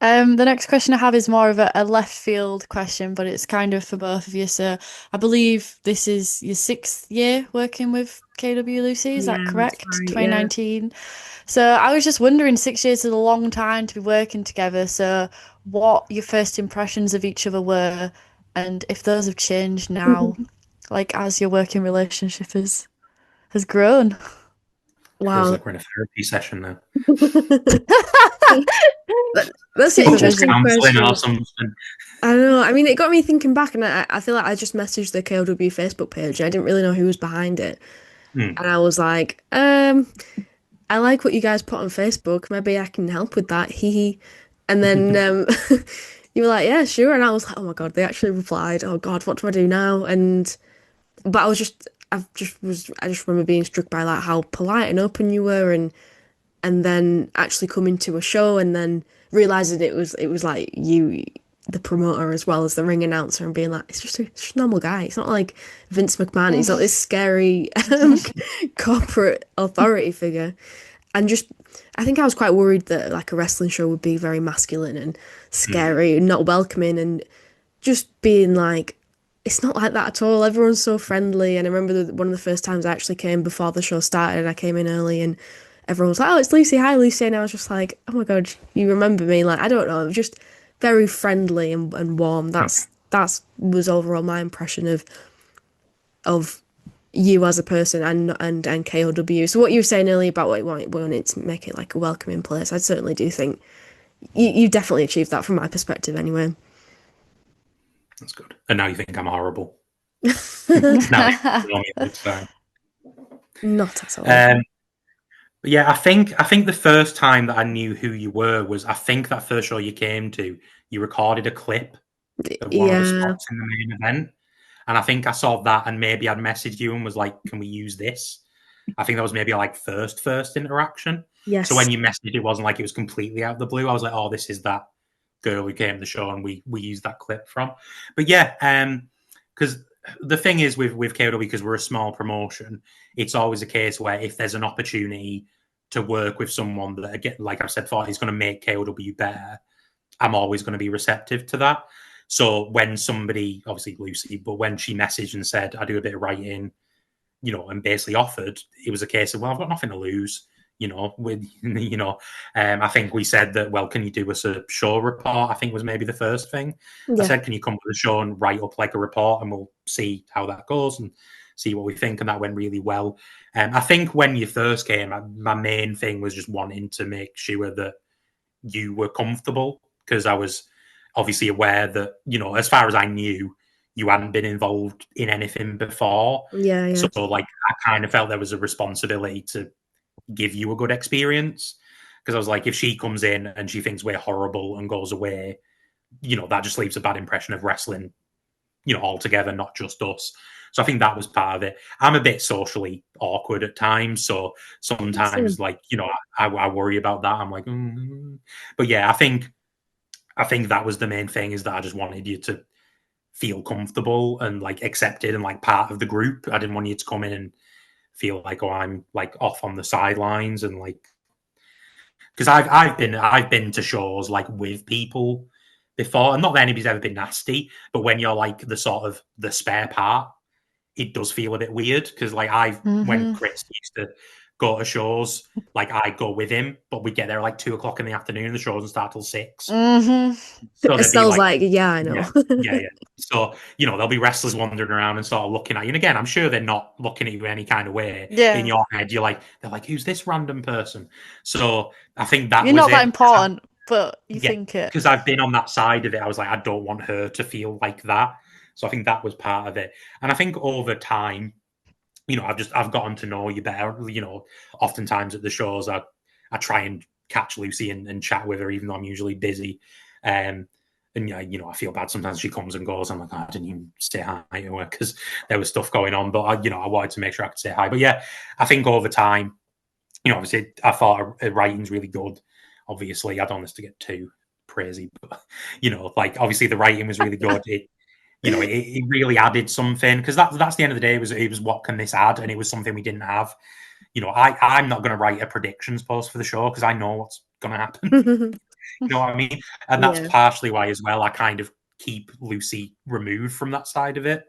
The next question I have is more of a left field question, but it's kind of for both of you. So I believe this is your 6th year working with KW, Lucy. Is that correct? Right, 2019. Yeah. So I was just wondering, 6 years is a long time to be working together. So what your first impressions of each other were, and if those have changed now, like as your working relationship has grown. Wow. Feels like we're in a therapy session now. That's an interesting question. Or something. I don't know. I mean, it got me thinking back, and I feel like I just messaged the KOW Facebook page. I didn't really know who was behind it, and I was like, I like what you guys put on Facebook. Maybe I can help with that. Hee. And then you were like, yeah, sure. And I was like, oh my God, they actually replied. Oh God, what do I do now? But I just remember being struck by like how polite and open you were, and then actually coming to a show and then realizing it was like you, the promoter, as well as the ring announcer, and being like, it's just a normal guy. It's not like Vince McMahon. He's not this scary corporate authority figure. And just, I think I was quite worried that like a wrestling show would be very masculine and scary and not welcoming, and just being like, it's not like that at all. Everyone's so friendly. And I remember one of the first times I actually came before the show started, and I came in early, and everyone was like, oh, it's Lucy. Hi, Lucy. And I was just like, oh my God, you remember me? Like, I don't know. Just very friendly and warm. That was overall my impression of you as a person and KOW. So what you were saying earlier about what you wanted to make it like a welcoming place, I certainly do think you definitely achieved that from my perspective anyway. That's good. And now you think I'm horrible. Not at all. But yeah, I think the first time that I knew who you were was, I think that first show you came to, you recorded a clip of one of the spots in the main event. And I think I saw that, and maybe I'd messaged you and was like, can we use this? I think that was maybe like first interaction. Yes. So when you messaged, it wasn't like it was completely out of the blue. I was like, oh, this is that girl who came to the show, and we used that clip from. But yeah, because the thing is with KOW, because we're a small promotion, it's always a case where if there's an opportunity to work with someone that, again, like I said before, is going to make KOW better, I'm always going to be receptive to that. So when somebody, obviously Lucy, but when she messaged and said, I do a bit of writing, you know, and basically offered, it was a case of, well, I've got nothing to lose, you know, with, you know, I think we said that, well, can you do us a show report? I think was maybe the first thing. Yeah. I said, can you come to the show and write up like a report, and we'll see how that goes and see what we think. And that went really well. I think when you first came, my main thing was just wanting to make sure that you were comfortable, because I was obviously aware that, you know, as far as I knew, you hadn't been involved in anything before. Yeah. So like, I kind of felt there was a responsibility to give you a good experience, because I was like, if she comes in and she thinks we're horrible and goes away, you know, that just leaves a bad impression of wrestling, you know, altogether, not just us. So I think that was part of it. I'm a bit socially awkward at times, so sometimes, like, you know, I worry about that. I'm like, But yeah, I think that was the main thing, is that I just wanted you to feel comfortable and like accepted and like part of the group. I didn't want you to come in and feel like, oh, I'm like off on the sidelines, and like, because I've been to shows like with people before, and not that anybody's ever been nasty, but when you're like the sort of the spare part, it does feel a bit weird, because like when Chris used to go to shows, like I go with him, but we get there like 2:00 in the afternoon, and the shows don't start till 6. So Estelle's like, yeah, I know. Yeah. So, you know, there'll be wrestlers wandering around and sort of looking at you. And again, I'm sure they're not looking at you any kind of way. Yeah. In your head, they're like, who's this random person? So I think that you're not that important. but you Yeah, think it. because I've been on that side of it. I was like, I don't want her to feel like that. So I think that was part of it. And I think over time, I've gotten to know you better. Oftentimes at the shows, I try and catch Lucy and chat with her, even though I'm usually busy. And I feel bad sometimes she comes and goes. I'm like, I didn't even say hi to her because there was stuff going on. But I wanted to make sure I could say hi. But yeah, I think over time, obviously, I thought her writing's really good. Obviously, I don't want this to get too crazy, but obviously the writing was really good. It really added something, because that's the end of the day. It was what can this add, and it was something we didn't have. I'm not going to write a predictions post for the show because I know what's going to happen. You know what I mean? And that's partially why as well I kind of keep Lucy removed from that side of it,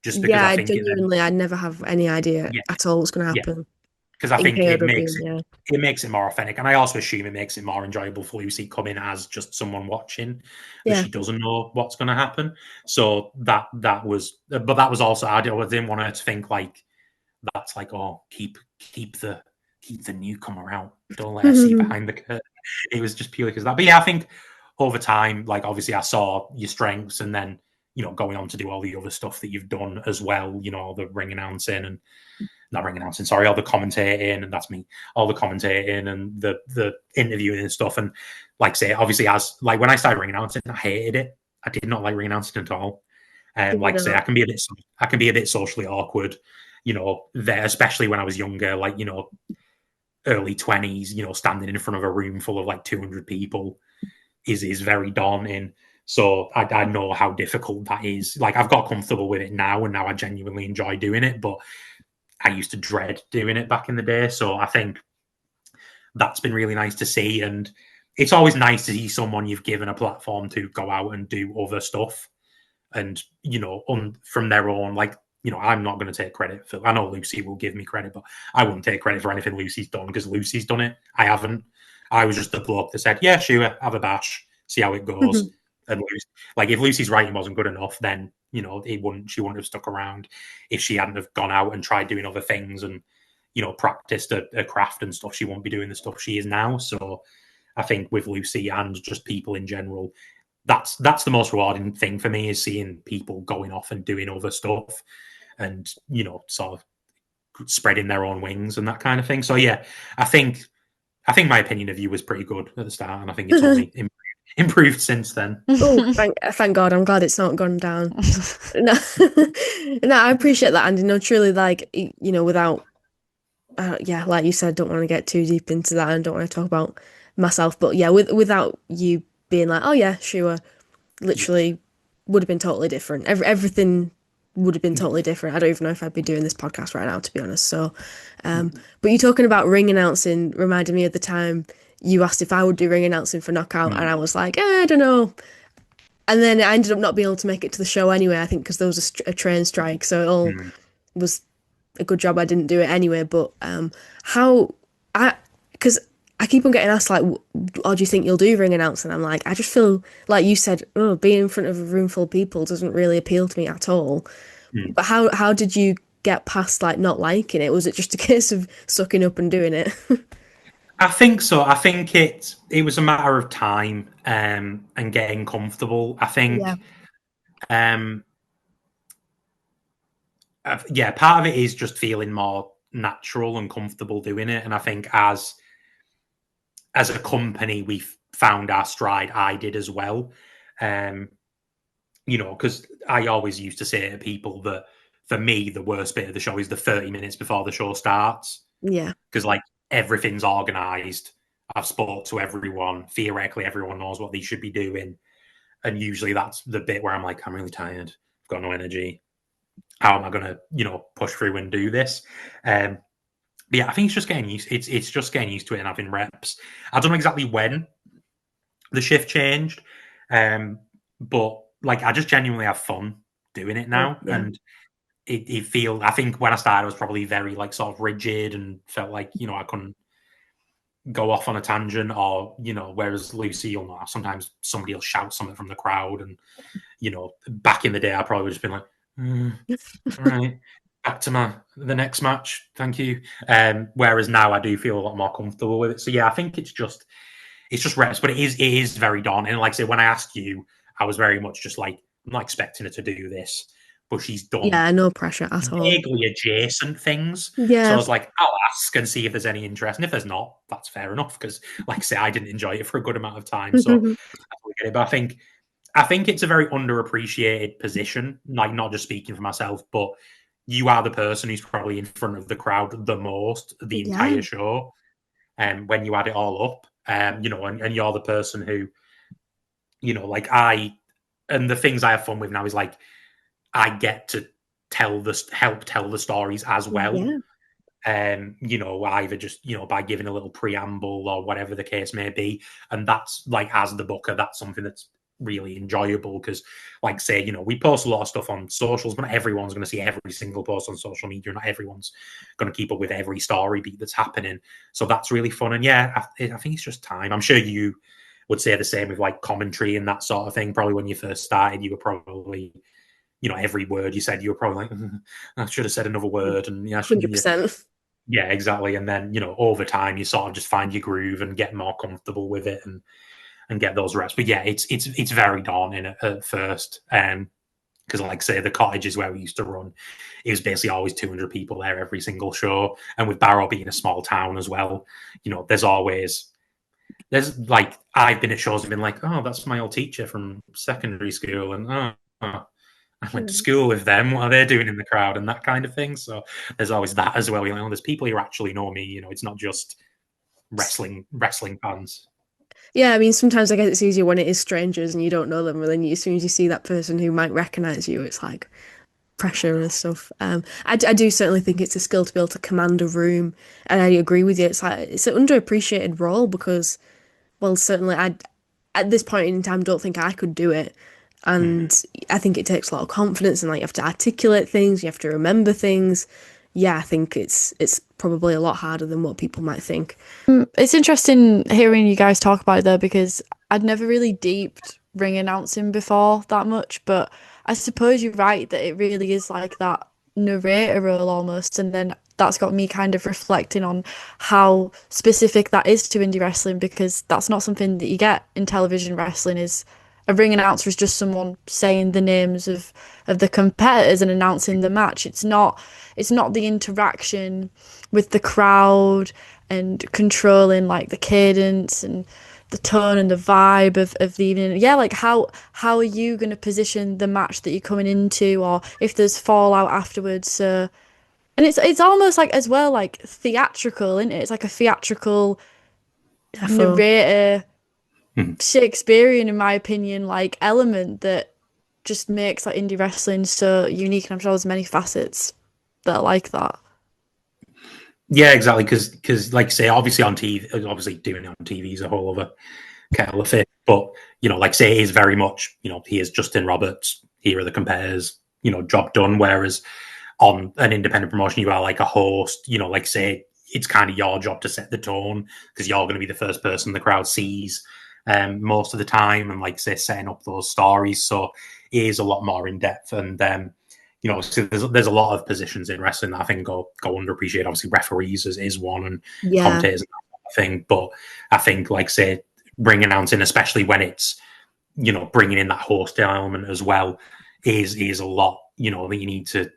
just because I think I never have any idea at all what's going to happen. Because I think it makes KOW, it makes it more authentic, and I also assume it makes it more enjoyable for Lucy coming as just someone watching, that she doesn't know what's going to happen. So that was also I didn't want her to think like that's like, oh, keep the newcomer out, don't let her see behind the curtain. It was just purely because of that. But yeah, I think over time, like obviously I saw your strengths, and then going on to do all the other stuff that you've done as well. All the ring announcing and. Not ring announcing, sorry, all the commentating, and that's me, all the commentating and the interviewing and stuff. And like say, obviously, as like when I started ring announcing, I hated it. I did not like ring announcing at all. Like say, I can be a bit socially awkward, there, especially when I was younger, like early 20s, standing in front of a room full of like 200 people is very daunting. So I know how difficult that is. Like I've got comfortable with it now, and now I genuinely enjoy doing it, but I used to dread doing it back in the day. So I think that's been really nice to see. And it's always nice to see someone you've given a platform to go out and do other stuff. And, from their own, like, I'm not going to take credit for, I know Lucy will give me credit, but I wouldn't take credit for anything Lucy's done because Lucy's done it. I haven't. I was just the bloke that said, yeah, sure, have a bash, see how it goes. And like if Lucy's writing wasn't good enough, then she wouldn't have stuck around. If she hadn't have gone out and tried doing other things and practiced a craft and stuff, she won't be doing the stuff she is now. So I think with Lucy and just people in general, that's the most rewarding thing for me, is seeing people going off and doing other stuff and sort of spreading their own wings and that kind of thing. So yeah, I think my opinion of you was pretty good at the start, and I think it's only improved since then. Oh, thank God! I'm glad it's not gone down. No, no, I appreciate that, Andy. No, truly, like without, like you said, don't want to get too deep into that, and don't want to talk about myself. But yeah, without you being like, oh yeah, sure, literally would have been totally different. Everything would have been totally different. I don't even know if I'd be doing this podcast right now, to be honest. So, but you talking about ring announcing reminded me of the time you asked if I would do ring announcing for Knockout, and I was like, I don't know. And then I ended up not being able to make it to the show anyway, I think, because there was a train strike. So it all was a good job I didn't do it anyway. But because I keep on getting asked, like, oh, do you think you'll do ring announcing? I'm like, I just feel, like you said, being in front of a room full of people doesn't really appeal to me at all. But how did you get past, like, not liking it? Was it just a case of sucking up and doing it? I think so. I think it was a matter of time and getting comfortable. I think, part of it is just feeling more natural and comfortable doing it. And I think as a company, we've found our stride. I did as well. Because I always used to say to people that for me, the worst bit of the show is the 30 minutes before the show starts. Yeah. Because like everything's organised. I've spoke to everyone. Theoretically, everyone knows what they should be doing. And usually that's the bit where I'm like, I'm really tired. I've got no energy. How am I going to, push through and do this? But yeah, I think it's just getting used. It's just getting used to it and having reps. I don't know exactly when the shift changed, but like I just genuinely have fun doing it now, and it feel. I think when I started, I was probably very like sort of rigid and felt like I couldn't go off on a tangent, or whereas Lucy, you'll know sometimes somebody will shout something from the crowd, and back in the day, I probably would have been like, all right. Back to the next match, thank you. Whereas now I do feel a lot more comfortable with it. So yeah, I think it's just it's just reps, but it is very daunting. And like I say, when I asked you, I was very much just like, I'm not expecting her to do this, but she's done Yeah, no pressure at all. vaguely adjacent things. So I Yeah. was like, I'll ask and see if there's any interest. And if there's not, that's fair enough. Because like I say, I didn't enjoy it for a good amount of time. So I get it. But I think it's a very underappreciated position, like not just speaking for myself, but you are the person who's probably in front of the crowd the most the entire show. And when you add it all up, you know, and you're the person who, you know, like and the things I have fun with now is like, I get to help tell the stories as well. You know, either just, you know, by giving a little preamble or whatever the case may be. And that's like, as the booker, that's something that's really enjoyable because, like, say, you know, we post a lot of stuff on socials, but not everyone's going to see every single post on social media. Not everyone's going to keep up with every story beat that's happening. So that's really fun. And yeah, I think it's just time. I'm sure you would say the same with like commentary and that sort of thing. Probably when you first started, you were probably, you know, every word you said, you were probably like, I should have said another word. And yeah, 100%. Yeah, exactly. And then, you know, over time, you sort of just find your groove and get more comfortable with it and get those reps. But yeah, it's very daunting at first. Because, like, say, the cottages where we used to run, it was basically always 200 people there every single show. And with Barrow being a small town as well, you know, there's like, I've been at shows and been like, oh, that's my old teacher from secondary school. And I went to school with them. What are they doing in the crowd and that kind of thing? So there's always that as well. You know, there's people who actually know me. You know, it's not just wrestling fans. Yeah, I mean, sometimes I guess it's easier when it is strangers and you don't know them, and then as soon as you see that person who might recognize you, it's like pressure and stuff. I do certainly think it's a skill to be able to command a room, and I agree with you. It's like it's an underappreciated role because, well, certainly at this point in time don't think I could do it. And I think it takes a lot of confidence and like you have to articulate things, you have to remember things. Yeah, I think it's probably a lot harder than what people might think. It's interesting hearing you guys talk about it though, because I'd never really deeped ring announcing before that much, but I suppose you're right that it really is like that narrator role almost, and then that's got me kind of reflecting on how specific that is to indie wrestling, because that's not something that you get in television wrestling. Is a ring announcer is just someone saying the names of the competitors and announcing the match. It's not the interaction with the crowd and controlling like the cadence and the tone and the vibe of the evening. Yeah, like how are you going to position the match that you're coming into, or if there's fallout afterwards. And it's almost like as well like theatrical, isn't it? It's like a theatrical narrator, Shakespearean, in my opinion, like element that just makes like indie wrestling so unique. And I'm sure there's many facets that are like that. Yeah, exactly. Because like say, obviously on TV, obviously doing it on TV is a whole other kettle of fish. But you know, like say, it is very much, you know, he is Justin Roberts. Here are the compares. You know, job done. Whereas on an independent promotion, you are like a host. You know, like say, it's kind of your job to set the tone because you're going to be the first person the crowd sees most of the time, and like say, setting up those stories. So it is a lot more in depth and. You know, so there's a lot of positions in wrestling that I think go underappreciated. Obviously, referees is one, and commentators and that kind of thing. But I think, like say, ring announcing, especially when it's, you know, bringing in that host element as well, is a lot. You know, that you need to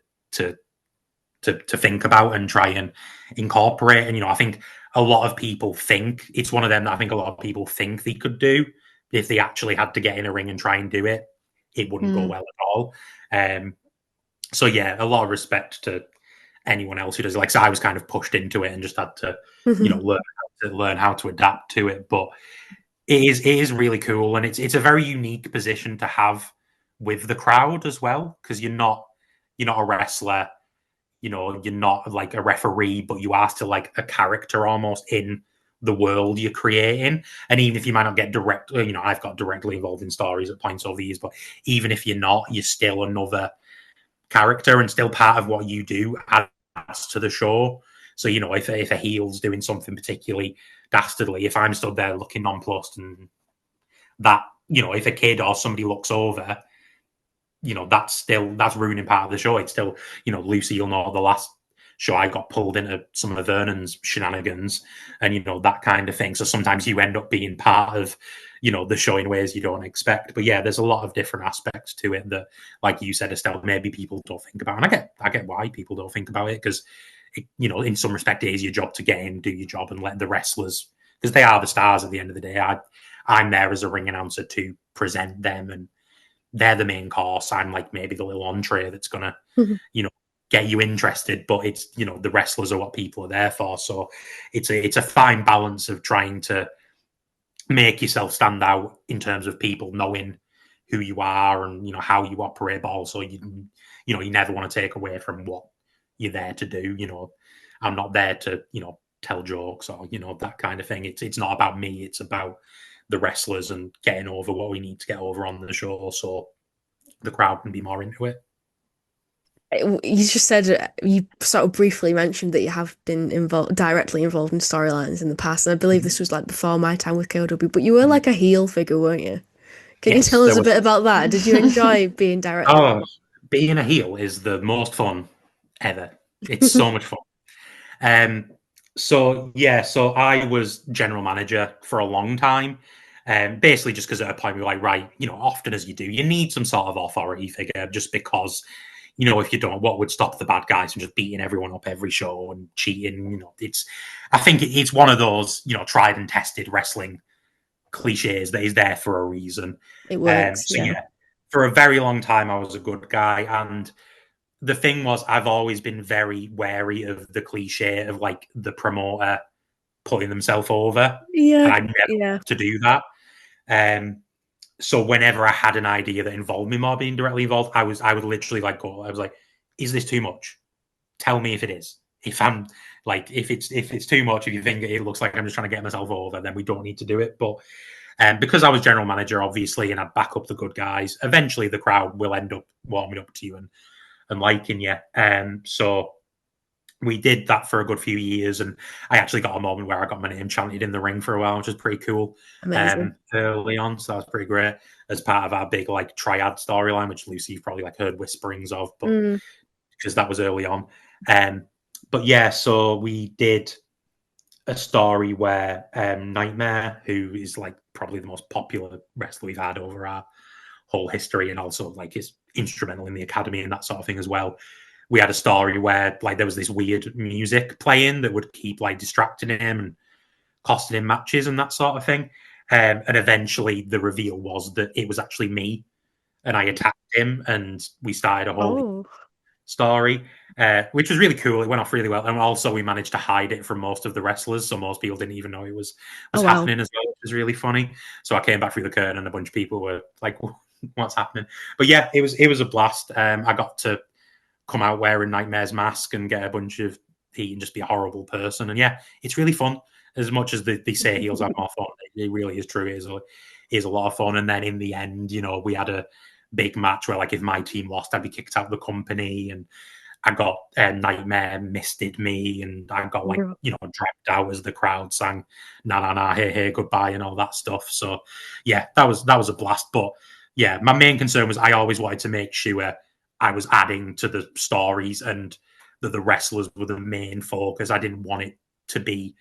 think about and try and incorporate. And you know, I think a lot of people think it's one of them that I think a lot of people think they could do if they actually had to get in a ring and try and do it. It wouldn't go well at all. So yeah, a lot of respect to anyone else who does. Like, so I was kind of pushed into it and just had to, you know, learn how to adapt to it. But it is really cool, and it's a very unique position to have with the crowd as well, because you're not a wrestler, you know, you're not like a referee, but you are still like a character almost in the world you're creating. And even if you might not get directly, you know, I've got directly involved in stories at points over the years, but even if you're not, you're still another character and still part of what you do adds to the show. So, you know, if a heel's doing something particularly dastardly, if I'm stood there looking nonplussed and that, you know, if a kid or somebody looks over, you know, that's ruining part of the show. It's still, you know, Lucy, you'll know the last show, I got pulled into some of Vernon's shenanigans and, that kind of thing. So sometimes you end up being part of, the show in ways you don't expect. But yeah, there's a lot of different aspects to it that, like you said, Estelle, maybe people don't think about. And I get why people don't think about it, because, in some respect, it is your job to get in, do your job, and let the wrestlers, because they are the stars at the end of the day. I'm there as a ring announcer to present them, and they're the main course. I'm like maybe the little entree that's gonna, get you interested. But it's, the wrestlers are what people are there for. So it's a fine balance of trying to make yourself stand out in terms of people knowing who you are and how you operate, but also you never want to take away from what you're there to do. I'm not there to tell jokes or that kind of thing. It's not about me. It's about the wrestlers and getting over what we need to get over on the show, so the crowd can be more into it. You just said, you sort of briefly mentioned that you have been directly involved in storylines in the past, and I believe this was like before my time with KOW, but you were like a heel figure, weren't you? Can you tell us a bit about that? Did you enjoy being directly? Oh, being a heel is the most fun ever. It's so much fun. So I was general manager for a long time. Basically just because at a point we were like, right, often as you do, you need some sort of authority figure, just because, if you don't, what would stop the bad guys from just beating everyone up every show and cheating? I think it's one of those, tried and tested wrestling cliches that is there for a reason. It works. For a very long time, I was a good guy. And the thing was, I've always been very wary of the cliche of like the promoter putting themselves over. Yeah. And I never want to do that. So whenever I had an idea that involved me more being directly involved, I would literally I was like, is this too much? Tell me if it is. If I'm like, if it's too much, if you think it looks like I'm just trying to get myself over, then we don't need to do it. But because I was general manager, obviously, and I back up the good guys, eventually the crowd will end up warming up to you and liking you. So we did that for a good few years, and I actually got a moment where I got my name chanted in the ring for a while, which was pretty cool. Early on, so that was pretty great as part of our big triad storyline, which Lucy you've probably heard whisperings of, but because that was early on. But yeah, so we did a story where Nightmare, who is probably the most popular wrestler we've had over our whole history, and also is instrumental in the academy and that sort of thing as well. We had a story where there was this weird music playing that would keep distracting him and costing him matches and that sort of thing. And eventually the reveal was that it was actually me, and I attacked him, and we started a whole story, which was really cool. It went off really well. And also we managed to hide it from most of the wrestlers, so most people didn't even know it was happening as well, which was really funny. So I came back through the curtain and a bunch of people were like, what's happening? But yeah, it was a blast. I got to come out wearing Nightmare's mask and get a bunch of heat and just be a horrible person. And yeah, it's really fun. As much as they say heels have more fun, it really is true. It is a lot of fun. And then in the end, we had a big match where if my team lost, I'd be kicked out of the company, and I got Nightmare misted me, and I got dragged out as the crowd sang nah, hey, goodbye, and all that stuff. So yeah, that was a blast. But yeah, my main concern was I always wanted to make sure I was adding to the stories and that the wrestlers were the main focus. I didn't want it to be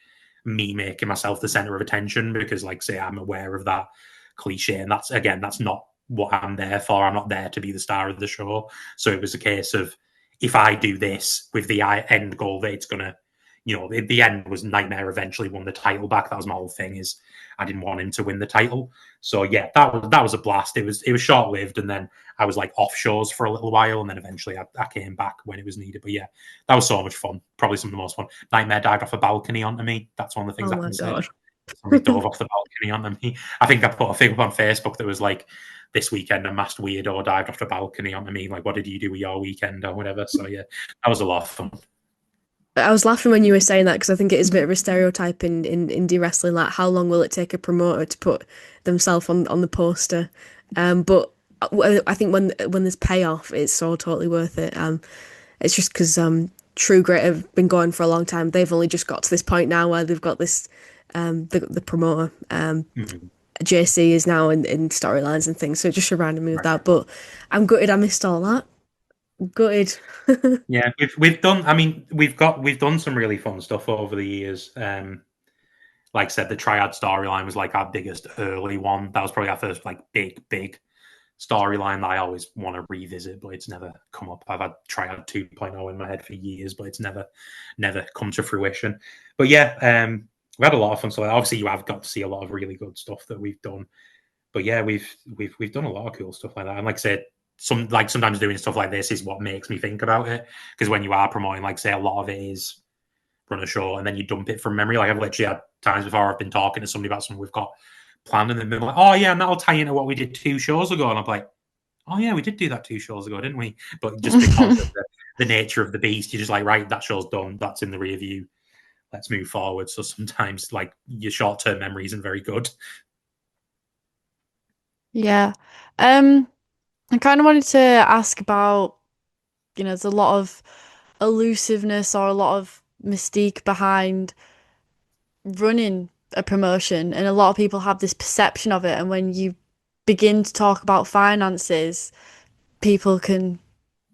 me making myself the center of attention, because I'm aware of that cliche, and that's not what I'm there for. I'm not there to be the star of the show. So it was a case of, if I do this with the end goal that it's gonna, the end was Nightmare eventually won the title back. That was my whole thing, is I didn't want him to win the title. So yeah, that was a blast. It was short lived, and then I was off shows for a little while, and then eventually I came back when it was needed. But yeah, that was so much fun. Probably some of the most fun. Nightmare dived off a balcony onto me. That's one of the things I can say. Somebody dove off the balcony onto me. I think I put a thing up on Facebook that was this weekend a masked weirdo dived off the balcony onto me. What did you do with your weekend or whatever? So yeah, that was a lot of fun. I was laughing when you were saying that, because I think it is a bit of a stereotype in indie wrestling. How long will it take a promoter to put themselves on the poster? But I think when there's payoff, it's so totally worth it. It's just because True Grit have been going for a long time. They've only just got to this point now where they've got this the promoter. JC is now in storylines and things, so it just reminded me of that. But I'm gutted I missed all that. Gutted. Yeah, we've done. I mean, we've done some really fun stuff over the years. Like I said, the Triad storyline was like our biggest early one. That was probably our first like big storyline that I always want to revisit, but it's never come up. I've had Triad 2.0 in my head for years, but it's never come to fruition. But yeah, we had a lot of fun. So obviously, you have got to see a lot of really good stuff that we've done. But yeah, we've done a lot of cool stuff like that. And like I said, sometimes doing stuff like this is what makes me think about it, because when you are promoting, like say, a lot of it is run a show and then you dump it from memory. Like I've literally had times before I've been talking to somebody about something we've got planned and then been like, oh yeah, and that'll tie into what we did 2 shows ago. And I'm like, oh yeah, we did do that 2 shows ago, didn't we? But just because of the nature of the beast, you're just like, right, that show's done. That's in the rear view. Let's move forward. So sometimes like your short-term memory isn't very good. Yeah. I kind of wanted to ask about, there's a lot of elusiveness or a lot of mystique behind running a promotion, and a lot of people have this perception of it. And when you begin to talk about finances, people can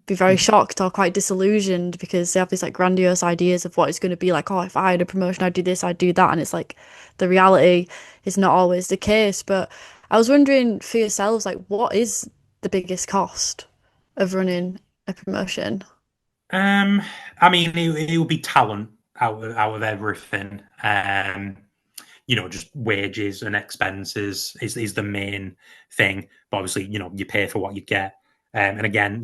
be very shocked or quite disillusioned because they have these like grandiose ideas of what it's going to be like. Oh, if I had a promotion, I'd do this, I'd do that. And it's like the reality is not always the case. But I was wondering for yourselves, like, what is the biggest cost of running a promotion? I mean, it will be talent out of everything. Just wages and expenses is the main thing. But obviously, you pay for what you get. And again,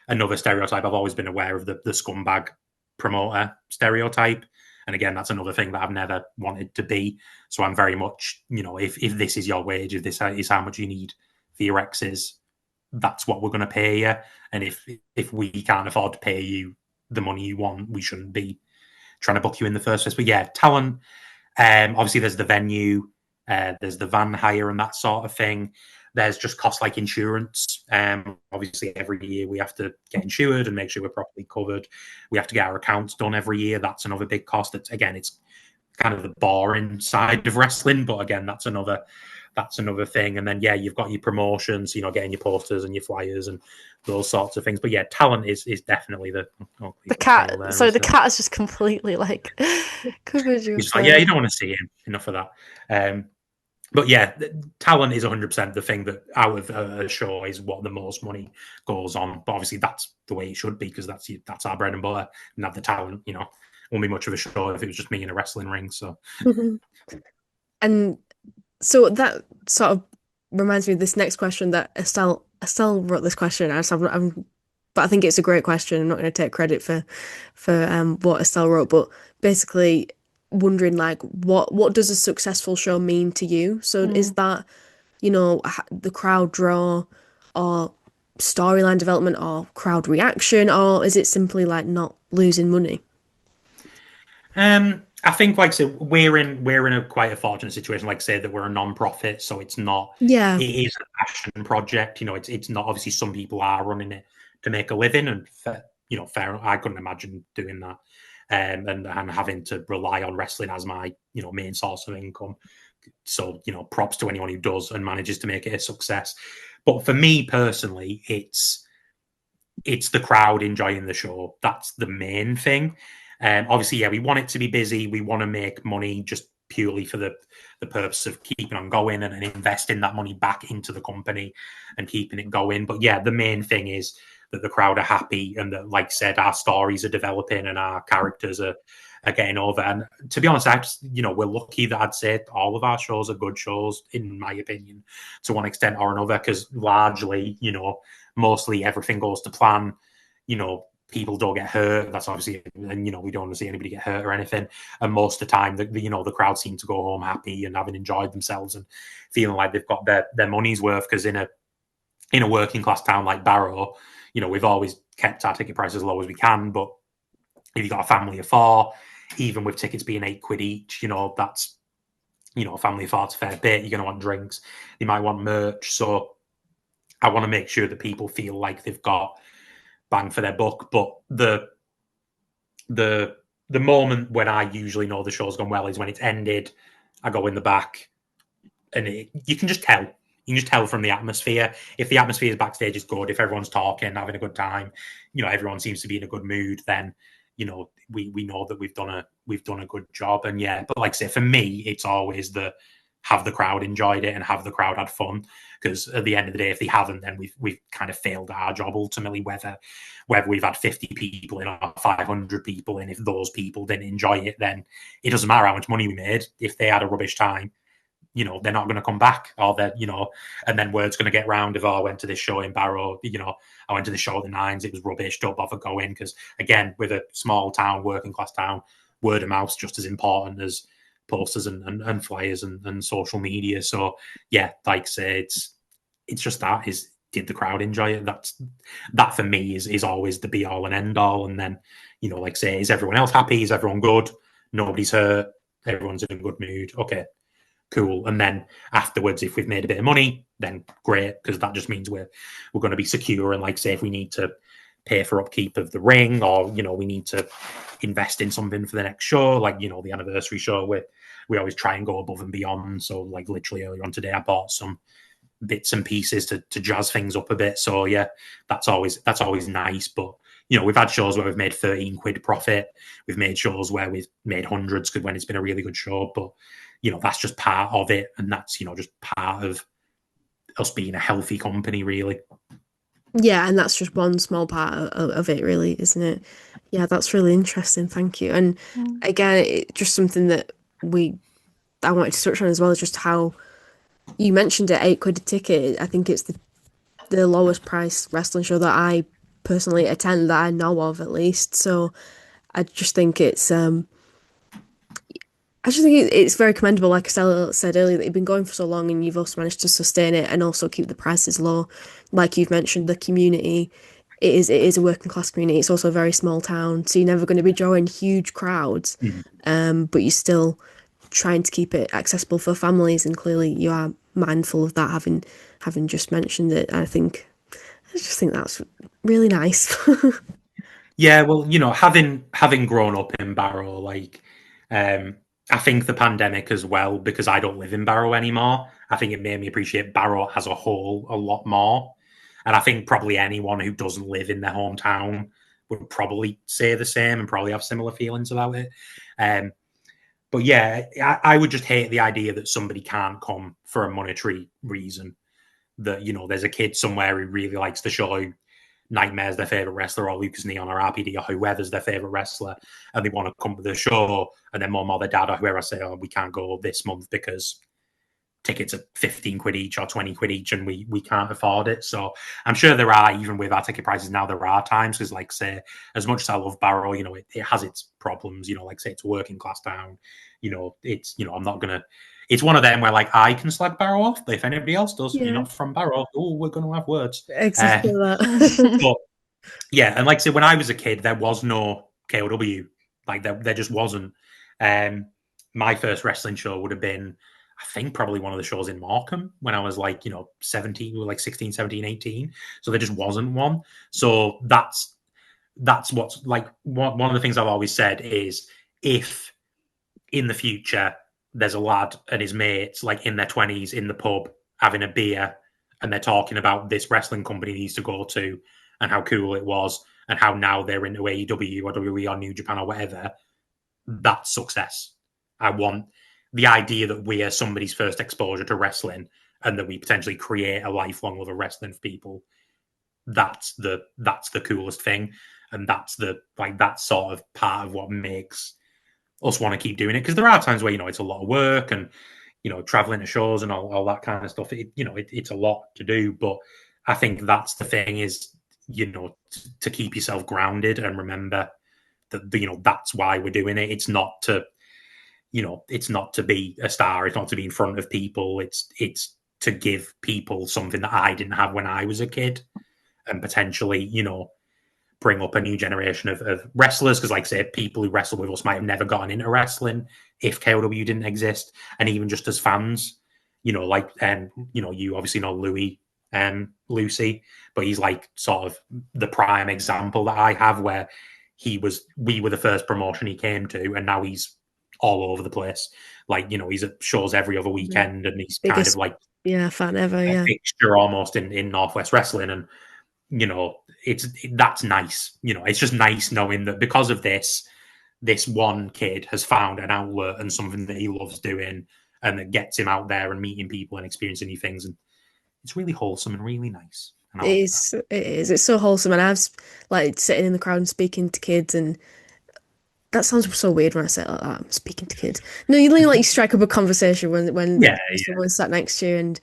another stereotype, I've always been aware of the scumbag promoter stereotype. And again, that's another thing that I've never wanted to be. So I'm very much, if this is your wage, if this is how much you need for your exes, that's what we're going to pay you. And if we can't afford to pay you the money you want, we shouldn't be trying to book you in the first place. But yeah, talent. Obviously, there's the venue, there's the van hire and that sort of thing. There's just costs like insurance. Obviously, every year we have to get insured and make sure we're properly covered. We have to get our accounts done every year. That's another big cost. It's kind of the boring side of wrestling, but again, that's another thing. And then yeah, you've got your promotions, getting your posters and your flyers and those sorts of things. But yeah, talent is definitely the cat. So the cat is just completely like covered your. Like, yeah, you don't want to see him. Enough of that. But yeah, talent is 100% the thing that out of a show is what the most money goes on. But obviously, that's the way it should be, because that's our bread and butter. And have the talent, won't be much of a show if it was just me in a wrestling ring. So, and so that sort of reminds me of this next question that Estelle wrote this question. But I think it's a great question. I'm not going to take credit for what Estelle wrote, but basically wondering like what does a successful show mean to you? So is that the crowd draw or storyline development or crowd reaction, or is it simply like not losing money? I think, like I said, we're in a quite a fortunate situation. Like I said, that we're a non-profit, so it's not. Yeah, it is a passion project. It's not. Obviously, some people are running it to make a living, and fair. I couldn't imagine doing that, and having to rely on wrestling as my main source of income. So props to anyone who does and manages to make it a success. But for me personally, it's the crowd enjoying the show. That's the main thing. Obviously, yeah, we want it to be busy. We want to make money just purely for the purpose of keeping on going and investing that money back into the company and keeping it going. But yeah, the main thing is that the crowd are happy and that, like I said, our stories are developing and our characters are getting over. And to be honest, we're lucky that I'd say all of our shows are good shows, in my opinion, to one extent or another, because largely, mostly everything goes to plan. People don't get hurt. That's obviously, and we don't want to see anybody get hurt or anything. And most of the time, the crowd seem to go home happy and having enjoyed themselves and feeling like they've got their money's worth. Because in a working class town like Barrow, we've always kept our ticket prices as low as we can. But if you've got a family of 4, even with tickets being £8 each, that's a family of 4's a fair bit. You're going to want drinks. You might want merch. So I want to make sure that people feel like they've got bang for their buck. But the moment when I usually know the show's gone well is when it's ended. I go in the back and you can just tell, You can just tell from the atmosphere. If the atmosphere backstage is good, if everyone's talking, having a good time, everyone seems to be in a good mood, then we know that we've done a good job. And yeah, but like I say, for me, it's always have the crowd enjoyed it and have the crowd had fun. Because at the end of the day, if they haven't, then we've kind of failed our job ultimately. Whether we've had 50 people in or 500 people in, if those people didn't enjoy it, then it doesn't matter how much money we made. If they had a rubbish time, they're not going to come back, or and then word's going to get round of, I went to this show in Barrow, I went to the show at the Nines, it was rubbish, don't bother going. Because again, with a small town, working class town, word of mouth's just as important as posters and flyers and social media. So yeah, like I say, it's just did the crowd enjoy it? That for me is always the be all and end all. And then, like I say, is everyone else happy? Is everyone good? Nobody's hurt. Everyone's in a good mood. Okay, cool. And then afterwards, if we've made a bit of money, then great, because that just means we're going to be secure. And like say, if we need to pay for upkeep of the ring, or we need to invest in something for the next show, like the anniversary show, we always try and go above and beyond. So like literally earlier on today, I bought some bits and pieces to jazz things up a bit. So yeah, that's always nice. But we've had shows where we've made 13 quid profit. We've made shows where we've made hundreds when it's been a really good show. But that's just part of it, and that's just part of us being a healthy company, really. Yeah, and that's just one small part of it, really, isn't it? Yeah, that's really interesting. Thank you. And again, just something that I wanted to touch on as well is just how you mentioned it, £8 a ticket. I think it's the lowest price wrestling show that I personally attend, that I know of at least. So I just think it's very commendable. Like Estelle said earlier, that you've been going for so long and you've also managed to sustain it and also keep the prices low. Like you've mentioned, the community, it is a working class community. It's also a very small town, so you're never going to be drawing huge crowds. But you're still trying to keep it accessible for families, and clearly you are mindful of that, having just mentioned it. I just think that's really nice. Yeah, well, having grown up in Barrow, like I think the pandemic as well, because I don't live in Barrow anymore, I think it made me appreciate Barrow as a whole a lot more. And I think probably anyone who doesn't live in their hometown would probably say the same and probably have similar feelings about it. But yeah, I would just hate the idea that somebody can't come for a monetary reason. That, there's a kid somewhere who really likes the show, Nightmare's their favourite wrestler, or Lucas Neon or RPD or whoever's their favourite wrestler, and they want to come to the show, and then mum or their dad or whoever say, oh, we can't go this month because tickets are 15 quid each or 20 quid each, and we can't afford it. So I'm sure there are, even with our ticket prices now, there are times, because like say, as much as I love Barrow, it has its problems, like say it's a working class town, it's, I'm not gonna, it's one of them where like I can slag Barrow off, but if anybody else does, you're not from Barrow, we're going to have words. Exactly that. But yeah, and like I said, when I was a kid, there was no KOW. Like there just wasn't. My first wrestling show would have been, I think, probably one of the shows in Morecambe when I was like, 17, like 16, 17, 18. So there just wasn't one. So that's what's like one of the things I've always said is, if in the future there's a lad and his mates like in their 20s in the pub having a beer and they're talking about this wrestling company they used to go to and how cool it was and how now they're into AEW or WWE or New Japan or whatever, that's success. I want the idea that we are somebody's first exposure to wrestling and that we potentially create a lifelong love of wrestling for people. That's the coolest thing. And that's that's sort of part of what makes us want to keep doing it. Because there are times where, it's a lot of work and, traveling to shows and all that kind of stuff. It's a lot to do. But I think that's the thing is, to keep yourself grounded and remember that, that's why we're doing it. It's not to, it's not to be a star. It's not to be in front of people. It's to give people something that I didn't have when I was a kid and potentially, bring up a new generation of wrestlers. Because like I say, people who wrestle with us might have never gotten into wrestling if KOW didn't exist. And even just as fans, you obviously know Louis and Lucy, but he's like sort of the prime example that I have where we were the first promotion he came to, and now he's all over the place. Like, he's at shows every other weekend and he's kind of like Yeah, fan ever. a Yeah, fixture almost in Northwest Wrestling, and that's nice. It's just nice knowing that because of this one kid has found an outlet and something that he loves doing, and that gets him out there and meeting people and experiencing new things, and it's really wholesome and really nice. And I it like that. is. It is. It's so wholesome, and like sitting in the crowd and speaking to kids, and that sounds so weird when I say it like that. I'm speaking to kids. No, you strike up a conversation when Yeah, yeah, someone's sat next to you,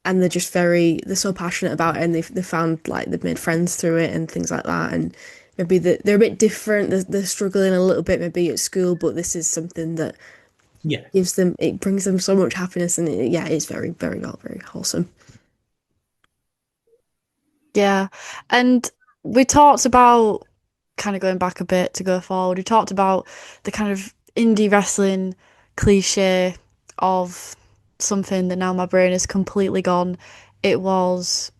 and they're so passionate about it, and they found like they've made friends through it and things like that, and maybe they're a bit different. They're struggling a little bit maybe at school, but this is something that yeah. it brings them so much happiness, and yeah, it's very very well very wholesome. Yeah. And we talked about, kind of going back a bit to go forward, we talked about the kind of indie wrestling cliche of something that now my brain is completely gone. It was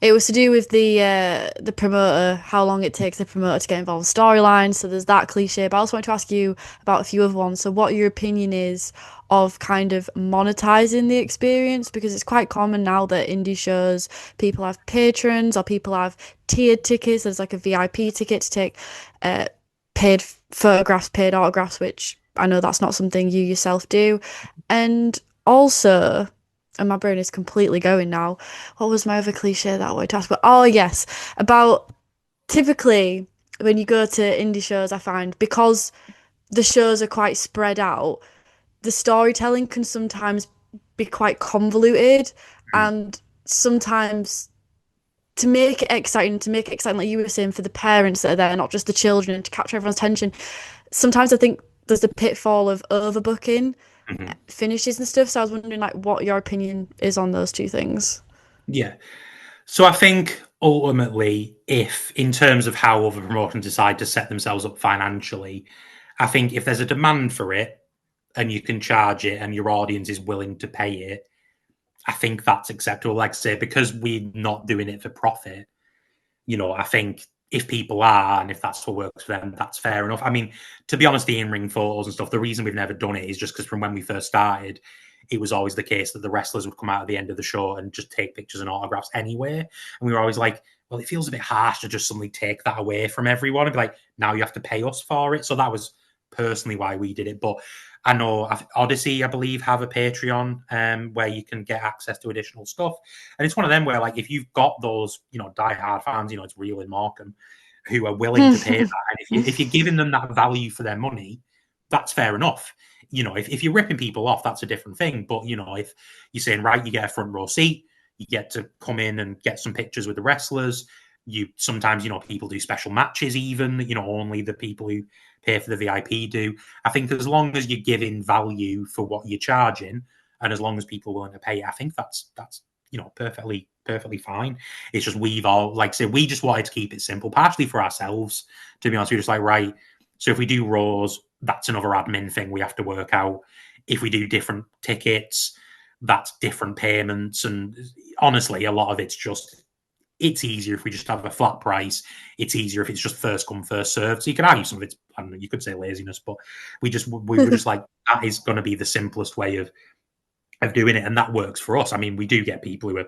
it was to do with the promoter, how long it takes the promoter to get involved in storylines. So there's that cliche. But I also want to ask you about a few other ones. So what your opinion is of kind of monetizing the experience, because it's quite common now that indie shows, people have patrons or people have tiered tickets. There's like a VIP ticket to take paid photographs, paid autographs, which I know that's not something you yourself do. And also, and my brain is completely going now. What was my other cliche that I wanted to ask about? Oh, yes. About typically when you go to indie shows, I find because the shows are quite spread out, the storytelling can sometimes be quite convoluted, and sometimes to make it exciting, like you were saying, for the parents that are there, not just the children, and to capture everyone's attention. Sometimes I think there's the pitfall of overbooking Mhm. finishes and stuff. So I was wondering, like, what your opinion is on those two things. Yeah. So I think ultimately, if in terms of how other promotions decide to set themselves up financially, I think if there's a demand for it and you can charge it and your audience is willing to pay it, I think that's acceptable. Like I say, because we're not doing it for profit, I think if people are, and if that's what works for them, that's fair enough. I mean, to be honest, the in-ring photos and stuff, the reason we've never done it is just because from when we first started, it was always the case that the wrestlers would come out at the end of the show and just take pictures and autographs anyway. And we were always like, well, it feels a bit harsh to just suddenly take that away from everyone and be like, now you have to pay us for it. So that was personally why we did it. But I know Odyssey, I believe, have a Patreon where you can get access to additional stuff. And it's one of them where, like, if you've got those, diehard fans, it's Real in Morecambe, who are willing to pay that. And if you're giving them that value for their money, that's fair enough. If you're ripping people off, that's a different thing. But, if you're saying, right, you get a front row seat, you get to come in and get some pictures with the wrestlers. Sometimes, people do special matches even, only the people who pay for the VIP do. I think as long as you're giving value for what you're charging, and as long as people are willing to pay it, I think that's perfectly fine. It's just we've all, like I say, we just wanted to keep it simple, partially for ourselves. To be honest, we're just like, right, so if we do Raws, that's another admin thing we have to work out. If we do different tickets, that's different payments. And honestly, a lot of it's easier if we just have a flat price. It's easier if it's just first come, first served. So you can argue some of it's, I don't know, you could say laziness, but we were just like, that is going to be the simplest way of doing it. And that works for us. I mean, we do get people who are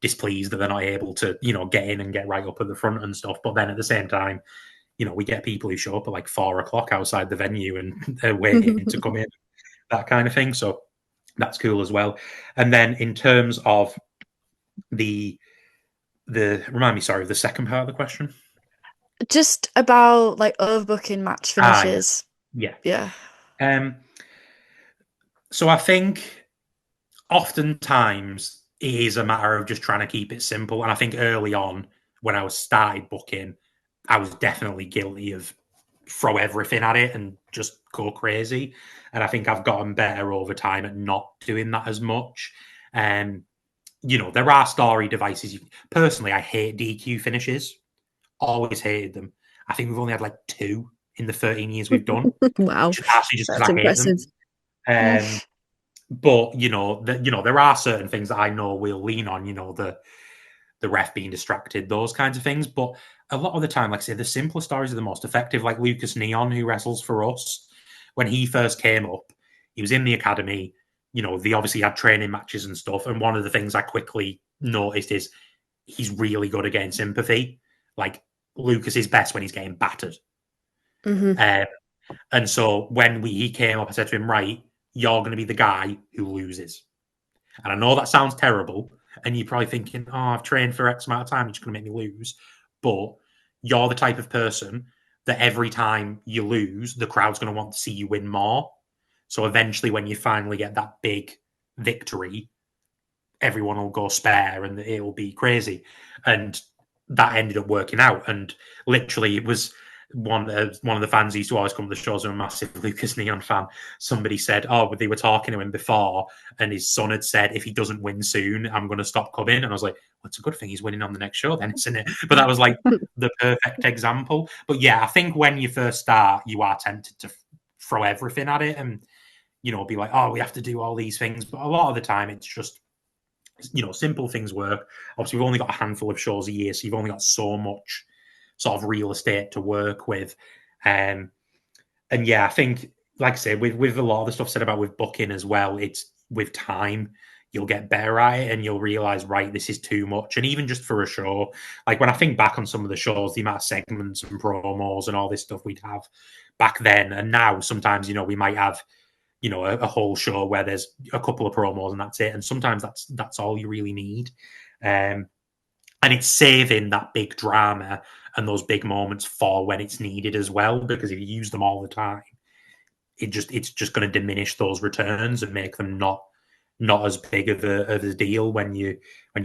displeased that they're not able to, get in and get right up at the front and stuff. But then at the same time, we get people who show up at like 4 o'clock outside the venue and they're waiting to come in, that kind of thing. So that's cool as well. And then in terms of remind me, sorry, the second part of the question. Just about like overbooking match finishes. Yeah. Yeah. So I think oftentimes it is a matter of just trying to keep it simple. And I think early on, when I was started booking, I was definitely guilty of throw everything at it and just go crazy. And I think I've gotten better over time at not doing that as much. There are story devices. Personally, I hate DQ finishes. Always hated them. I think we've only had like 2 in the 13 years we've done. Wow, Actually, just because I hate them. But there are certain things that I know we'll lean on. The ref being distracted, those kinds of things. But a lot of the time, like I say, the simpler stories are the most effective. Like Lucas Neon, who wrestles for us, when he first came up, he was in the academy. they obviously had training matches and stuff. And one of the things I quickly noticed is he's really good against sympathy. Like, Lucas is best when he's getting battered. And so when he came up, I said to him, right, you're going to be the guy who loses. And I know that sounds terrible. And you're probably thinking, oh, I've trained for X amount of time, you're just going to make me lose. But you're the type of person that every time you lose, the crowd's going to want to see you win more. So eventually, when you finally get that big victory, everyone will go spare and it will be crazy. And that ended up working out. And literally, it was one of the fans who used to always come to the shows. I'm a massive Lucas Neon fan. Somebody said, oh, they were talking to him before, and his son had said, if he doesn't win soon, I'm going to stop coming. And I was like, well, it's a good thing he's winning on the next show then, isn't it? But that was like the perfect example. But yeah, I think when you first start, you are tempted to throw everything at it and, be like, oh, we have to do all these things. But a lot of the time, it's just, simple things work. Obviously, we've only got a handful of shows a year, so you've only got so much sort of real estate to work with. And yeah, I think, like I say, with a lot of the stuff said about with booking as well, it's with time, you'll get better at it and you'll realize, right, this is too much. And even just for a show, like when I think back on some of the shows, the amount of segments and promos and all this stuff we'd have back then, and now sometimes, we might have, a whole show where there's a couple of promos and that's it. And sometimes that's all you really need. And it's saving that big drama and those big moments for when it's needed as well. Because if you use them all the time, it's just going to diminish those returns and make them not as big of a deal when you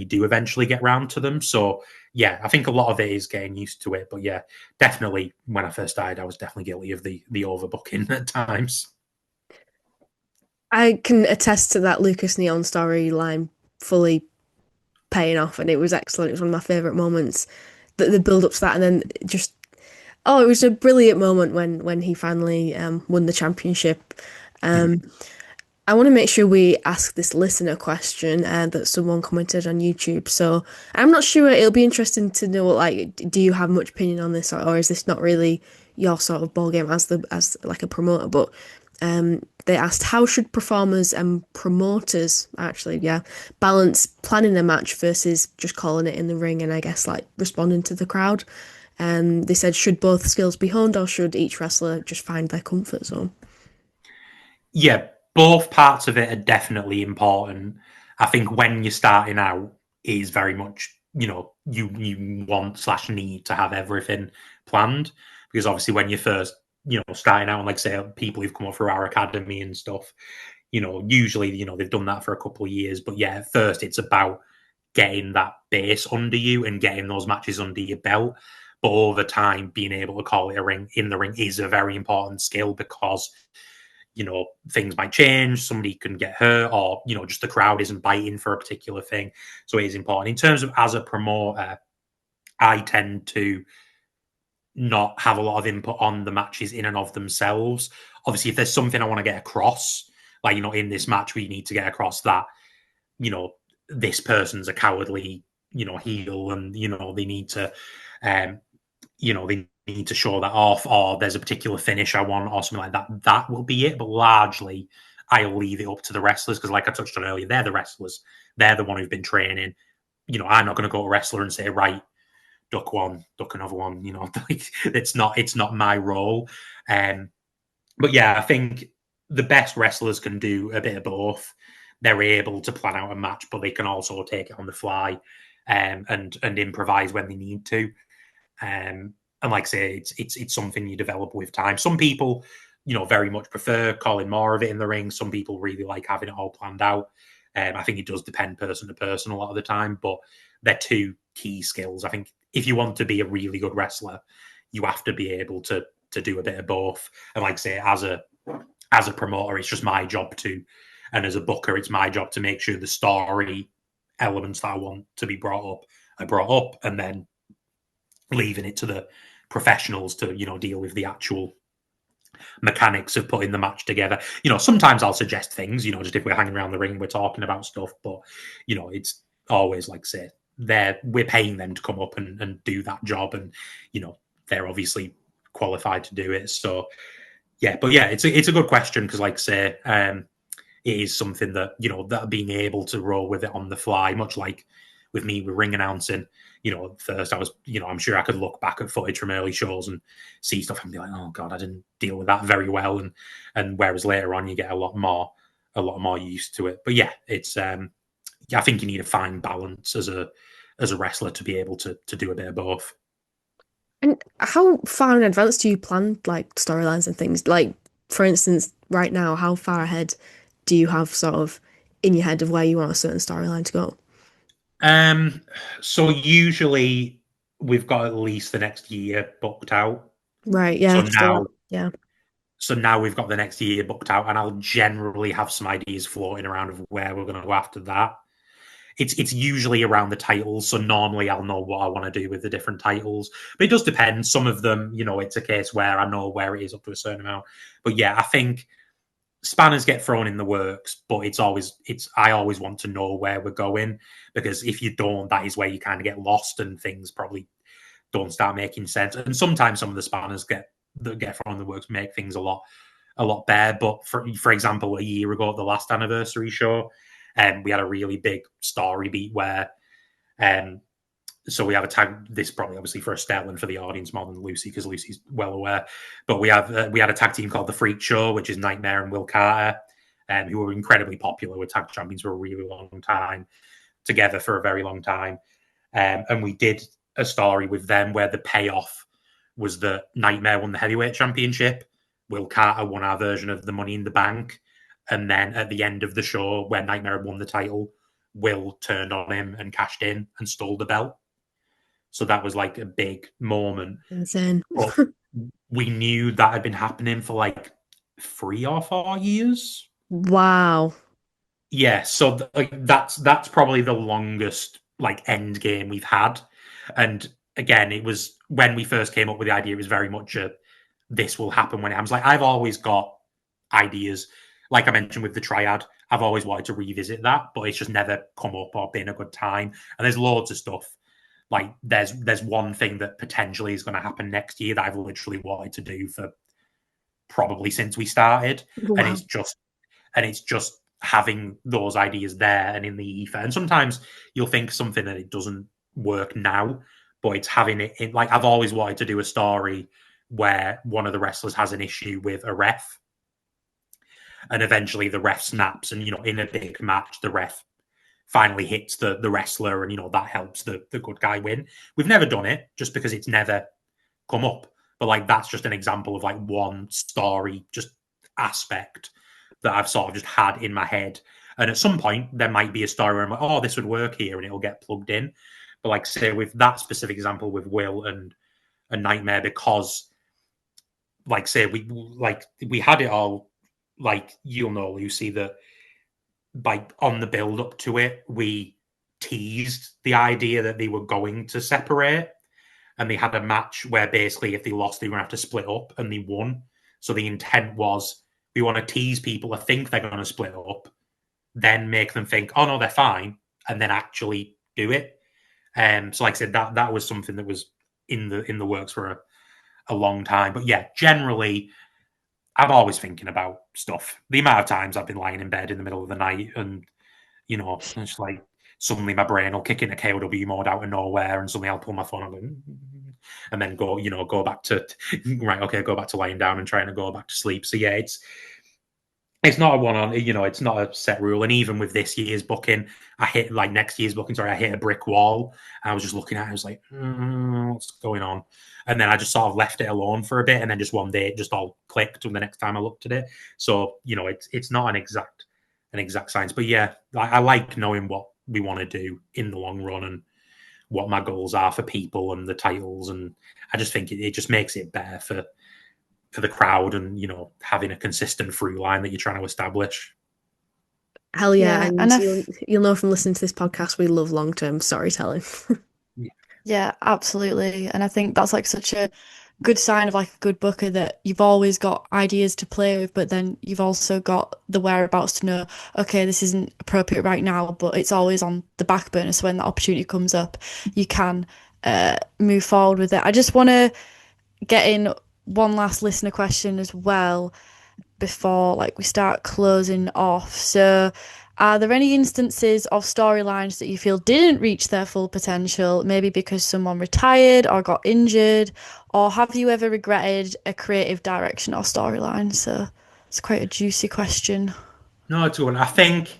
do eventually get round to them. So yeah, I think a lot of it is getting used to it. But yeah, definitely when I first started, I was definitely guilty of the overbooking at times. I can attest to that Lucas Neon storyline fully paying off, and it was excellent. It was one of my favourite moments, the build up to that, and then just it was a brilliant moment when he finally won the championship. I want to make sure we ask this listener question that someone commented on YouTube. So I'm not sure. It'll be interesting to know, like, do you have much opinion on this, or is this not really your sort of ball game as like a promoter? But they asked, how should performers and promoters balance planning a match versus just calling it in the ring and I guess like responding to the crowd? They said, should both skills be honed or should each wrestler just find their comfort zone? Yeah, both parts of it are definitely important. I think when you're starting out is very much, you want/need to have everything planned, because obviously when you're first, starting out, and like say people who've come up through our academy and stuff, usually, they've done that for a couple of years. But yeah, at first it's about getting that base under you and getting those matches under your belt. But over time, being able to call it in the ring is a very important skill, because things might change, somebody can get hurt, or just the crowd isn't biting for a particular thing. So it is important. In terms of as a promoter, I tend to not have a lot of input on the matches in and of themselves. Obviously, if there's something I want to get across, like, in this match, we need to get across that, this person's a cowardly, heel, and, they need to, they need to show that off, or there's a particular finish I want, or something like that. That will be it. But largely, I'll leave it up to the wrestlers, because like I touched on earlier, they're the wrestlers. They're the one who've been training. I'm not going to go to a wrestler and say, right, duck one, duck another one. It's not my role. But yeah, I think the best wrestlers can do a bit of both. They're able to plan out a match, but they can also take it on the fly, and improvise when they need to. And like I say, it's something you develop with time. Some people, very much prefer calling more of it in the ring. Some people really like having it all planned out. I think it does depend person to person a lot of the time, but they're two key skills. I think if you want to be a really good wrestler, you have to be able to do a bit of both. And like I say, as a promoter, it's just my job and as a booker, it's my job to make sure the story elements that I want to be brought up are brought up, and then leaving it to the professionals to, deal with the actual mechanics of putting the match together. Sometimes I'll suggest things, just if we're hanging around the ring, we're talking about stuff, but, it's always, like say, we're paying them to come up and do that job, and, they're obviously qualified to do it. So yeah, but yeah, it's a good question, because like say, it is something that, that being able to roll with it on the fly, much like with me with ring announcing, first I was, I'm sure I could look back at footage from early shows and see stuff and be like, oh God, I didn't deal with that very well. And whereas later on you get a lot more used to it. But yeah, it's, I think you need a fine balance as a wrestler to be able to do a bit of both. And how far in advance do you plan like storylines and things? Like, for instance, right now, how far ahead do you have sort of in your head of where you want a certain storyline to go? So usually we've got at least the next year booked out. Right, yeah. So now we've got the next year booked out, and I'll generally have some ideas floating around of where we're going to go after that. It's usually around the titles, so normally I'll know what I want to do with the different titles. But it does depend. Some of them, it's a case where I know where it is up to a certain amount. But yeah, I think spanners get thrown in the works, but I always want to know where we're going, because if you don't, that is where you kind of get lost and things probably don't start making sense. And sometimes some of the spanners that get thrown in the works make things a lot better. But for example, a year ago at the last anniversary show, we had a really big story beat where so we have a tag, this probably obviously for Estelle and for the audience more than Lucy, because Lucy's well aware, but we had a tag team called The Freak Show, which is Nightmare and Will Carter, who were incredibly popular, with tag champions for a really long time, together for a very long time. And we did a story with them where the payoff was that Nightmare won the heavyweight championship, Will Carter won our version of the Money in the Bank, and then at the end of the show, where Nightmare had won the title, Will turned on him and cashed in and stole the belt. So that was like a big moment. Insane. But we knew that had been happening for like 3 or 4 years. Wow. Yeah, so that's probably the longest like end game we've had. And again, it was when we first came up with the idea, it was very much this will happen when it happens. Like, I've always got ideas. Like I mentioned with the triad, I've always wanted to revisit that, but it's just never come up or been a good time. And there's loads of stuff. Like there's one thing that potentially is going to happen next year that I've literally wanted to do for probably since we started. Wow. And it's just having those ideas there and in the ether. And sometimes you'll think something that it doesn't work now, but it's having it in, like, I've always wanted to do a story where one of the wrestlers has an issue with a ref, and eventually the ref snaps, and in a big match the ref finally hits the wrestler, and that helps the good guy win. We've never done it just because it's never come up, but like that's just an example of like one story just aspect that I've sort of just had in my head. And at some point there might be a story where I'm like, oh, this would work here, and it'll get plugged in. But like, say with that specific example with Will and a Nightmare, because like, say we had it all, like, you'll know, Lucy, that by on the build up to it, we teased the idea that they were going to separate, and they had a match where basically if they lost, they were going to have to split up, and they won. So the intent was, we want to tease people to think they're going to split up, then make them think, oh no, they're fine, and then actually do it. So like I said, that was something that was in the works for a long time. But yeah, generally, I'm always thinking about stuff. The amount of times I've been lying in bed in the middle of the night and, it's like suddenly my brain will kick in a KOW mode out of nowhere, and suddenly I'll pull my phone up and then go back to, right, okay, go back to lying down and trying to go back to sleep. So yeah, it's not a one-on, it's not a set rule. And even with this year's booking, next year's booking, I hit a brick wall. I was just looking at it, I was like, what's going on? And then I just sort of left it alone for a bit, and then just one day it just all clicked when the next time I looked at it. So, it's not an exact science. But yeah, I like knowing what we want to do in the long run and what my goals are for people and the titles. And I just think it just makes it better for the crowd, and having a consistent through line that you're trying to establish. Hell yeah. And you'll know from listening to this podcast, we love long-term storytelling. Yeah, absolutely. And I think that's like such a good sign of like a good booker, that you've always got ideas to play with, but then you've also got the whereabouts to know, okay, this isn't appropriate right now, but it's always on the back burner, so when the opportunity comes up, you can move forward with it. I just want to get in one last listener question as well. before like we start closing off. So are there any instances of storylines that you feel didn't reach their full potential, maybe because someone retired or got injured, or have you ever regretted a creative direction or storyline? So it's quite a juicy question. No, it's a good one. I think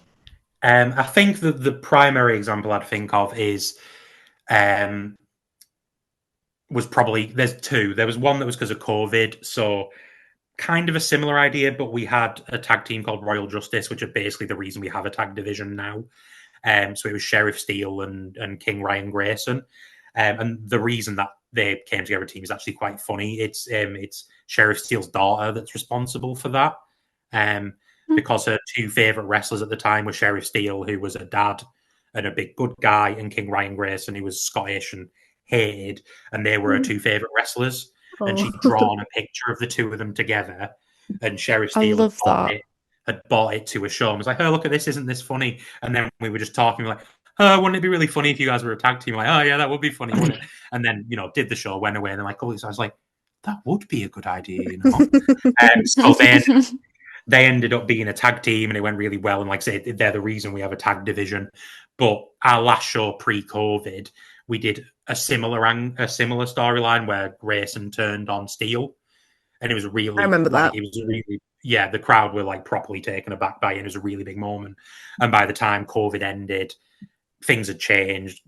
the primary example I'd think of is was probably there's two. There was one that was because of COVID, so kind of a similar idea, but we had a tag team called Royal Justice, which are basically the reason we have a tag division now. So it was Sheriff Steele and King Ryan Grayson. And the reason that they came together team is actually quite funny. It's Sheriff Steele's daughter that's responsible for that. Because her two favourite wrestlers at the time were Sheriff Steele, who was a dad and a big good guy, and King Ryan Grayson, who was Scottish and hated, and they were her two favourite wrestlers. And she'd drawn a picture of the two of them together, and Sheriff I Steele love that. had bought it to a show and was like, "Oh, look at this! Isn't this funny?" And then we were just talking like, "Oh, wouldn't it be really funny if you guys were a tag team?" Like, "Oh yeah, that would be funny, wouldn't it?" And then did the show, went away, and then like, "Oh," I was like, "That would be a good idea," So then they ended up being a tag team, and it went really well. And like I say, they're the reason we have a tag division. But our last show pre-COVID, we did a similar storyline where Grayson turned on Steele, and it was really. I remember that. It was really, the crowd were like properly taken aback by it. It was a really big moment. And by the time COVID ended, things had changed.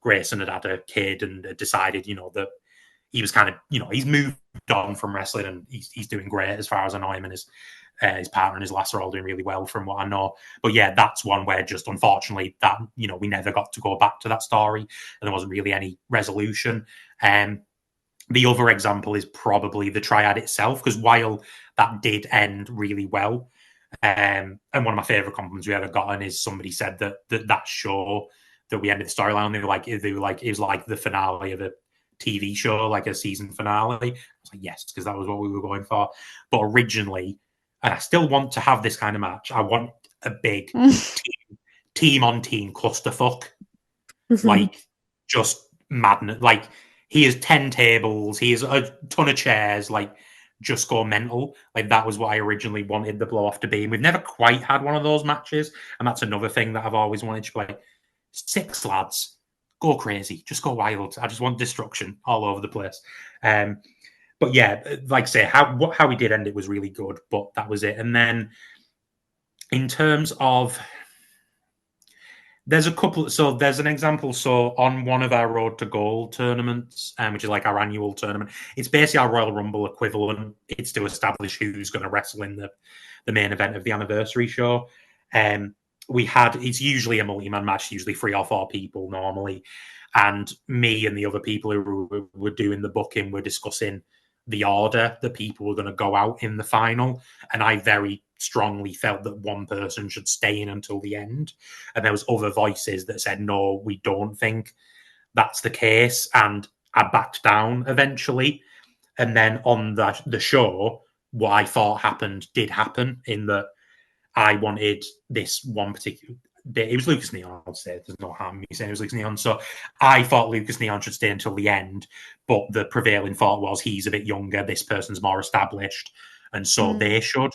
Grayson had a kid and had decided, that he was kind of, he's moved on from wrestling, and he's doing great as far as I know him, and his partner and his lass are all doing really well from what I know. But yeah, that's one where just unfortunately that, we never got to go back to that story, and there wasn't really any resolution. The other example is probably the triad itself, because while that did end really well, and one of my favourite compliments we ever gotten is somebody said that show that we ended the storyline on, they were like, it was like the finale of a TV show, like a season finale. I was like, yes, because that was what we were going for. But originally, and I still want to have this kind of match, I want a big team on team clusterfuck. Like, just madness. Like, he has 10 tables, he has a ton of chairs, like, just go mental. Like, that was what I originally wanted the blow off to be. And we've never quite had one of those matches. And that's another thing that I've always wanted to play. 6 lads, go crazy, just go wild. I just want destruction all over the place. But yeah, like I say, how we did end it was really good, but that was it. And then in terms of, there's a couple, so there's an example. So on one of our Road to Gold tournaments, which is like our annual tournament, it's basically our Royal Rumble equivalent. It's to establish who's going to wrestle in the main event of the anniversary show. It's usually a multi-man match, usually 3 or 4 people normally. And me and the other people who were doing the booking were discussing the order that people were going to go out in the final. And I very strongly felt that one person should stay in until the end. And there was other voices that said, no, we don't think that's the case. And I backed down eventually. And then on the show, what I thought happened did happen, in that I wanted this one particular bit. It was Lucas Neon, I'd say. There's no harm in me saying it was Lucas Neon. So I thought Lucas Neon should stay until the end, but the prevailing thought was he's a bit younger, this person's more established, and so they should.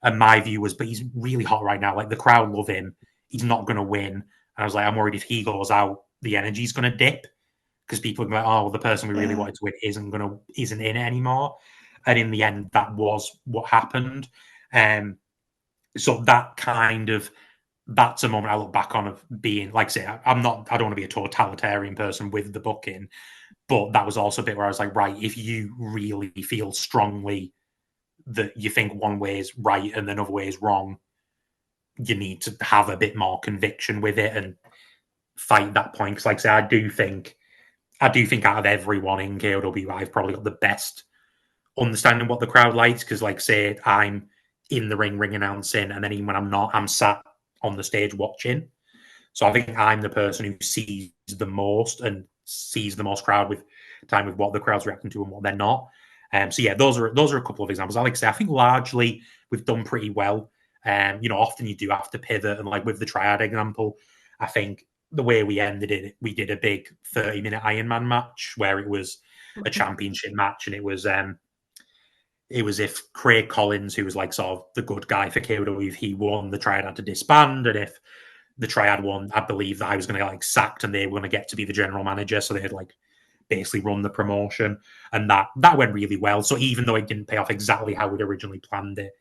And my view was, but he's really hot right now. Like, the crowd love him. He's not going to win. And I was like, I'm worried if he goes out, the energy's going to dip, because people are going to be like, oh, the person we really wanted to win isn't in it anymore. And in the end, that was what happened. So that's a moment I look back on of being, like I say, I don't want to be a totalitarian person with the booking, but that was also a bit where I was like, right, if you really feel strongly that you think one way is right and another way is wrong, you need to have a bit more conviction with it and fight that point. Because like I say, I do think out of everyone in KOW, I've probably got the best understanding what the crowd likes, because like say, I'm in the ring announcing, and then even when I'm not, I'm sat on the stage watching. So I think I'm the person who sees the most and sees the most crowd with time with what the crowd's reacting to and what they're not. So yeah, those are a couple of examples. I like to say, I think largely we've done pretty well. Often you do have to pivot, and like with the triad example, I think the way we ended it, we did a big 30-minute Ironman match where it was a championship match, and it was it was if Craig Collins, who was like sort of the good guy for KOW, if he won, the Triad had to disband, and if the Triad won, I believe that I was going to get like sacked and they were going to get to be the general manager, so they had like basically run the promotion, and that went really well. So even though it didn't pay off exactly how we'd originally planned it,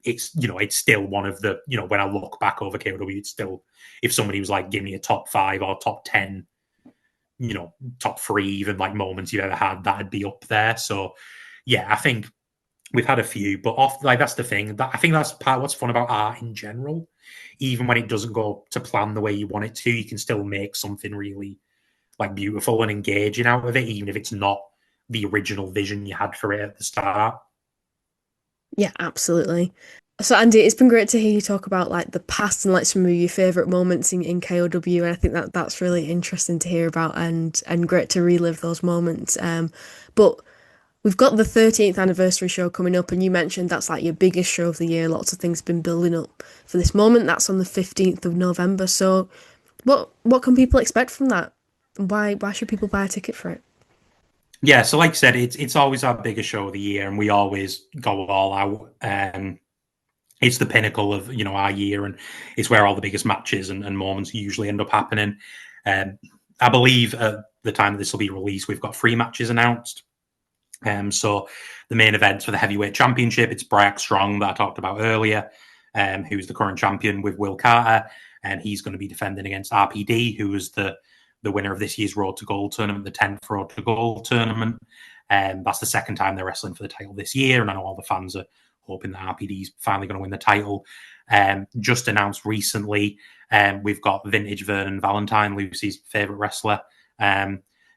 it's it's still one of the when I look back over KOW, it's still, if somebody was like, give me a top 5 or top 10, top 3 even like moments you've ever had, that'd be up there. So yeah, I think we've had a few, but that's the thing. I think that's part of what's fun about art in general. Even when it doesn't go to plan the way you want it to, you can still make something really like beautiful and engaging out of it, even if it's not the original vision you had for it at the start. Yeah, absolutely. So Andy, it's been great to hear you talk about like the past and like some of your favourite moments in KOW, and I think that's really interesting to hear about and great to relive those moments. But we've got the 13th anniversary show coming up, and you mentioned that's like your biggest show of the year. Lots of things have been building up for this moment. That's on the 15th of November. So what can people expect from that? Why should people buy a ticket for it? Yeah, so like I said, it's always our biggest show of the year, and we always go all out. It's the pinnacle of our year, and it's where all the biggest matches and moments usually end up happening. I believe at the time that this will be released, we've got 3 matches announced. So the main events for the heavyweight championship, it's Brack Strong that I talked about earlier, who's the current champion with Will Carter, and he's going to be defending against RPD, who was the winner of this year's Road to Gold tournament, the 10th Road to Gold tournament. That's the second time they're wrestling for the title this year, and I know all the fans are hoping that RPD's finally going to win the title. Just announced recently, we've got Vintage Vernon Valentine, Lucy's favourite wrestler,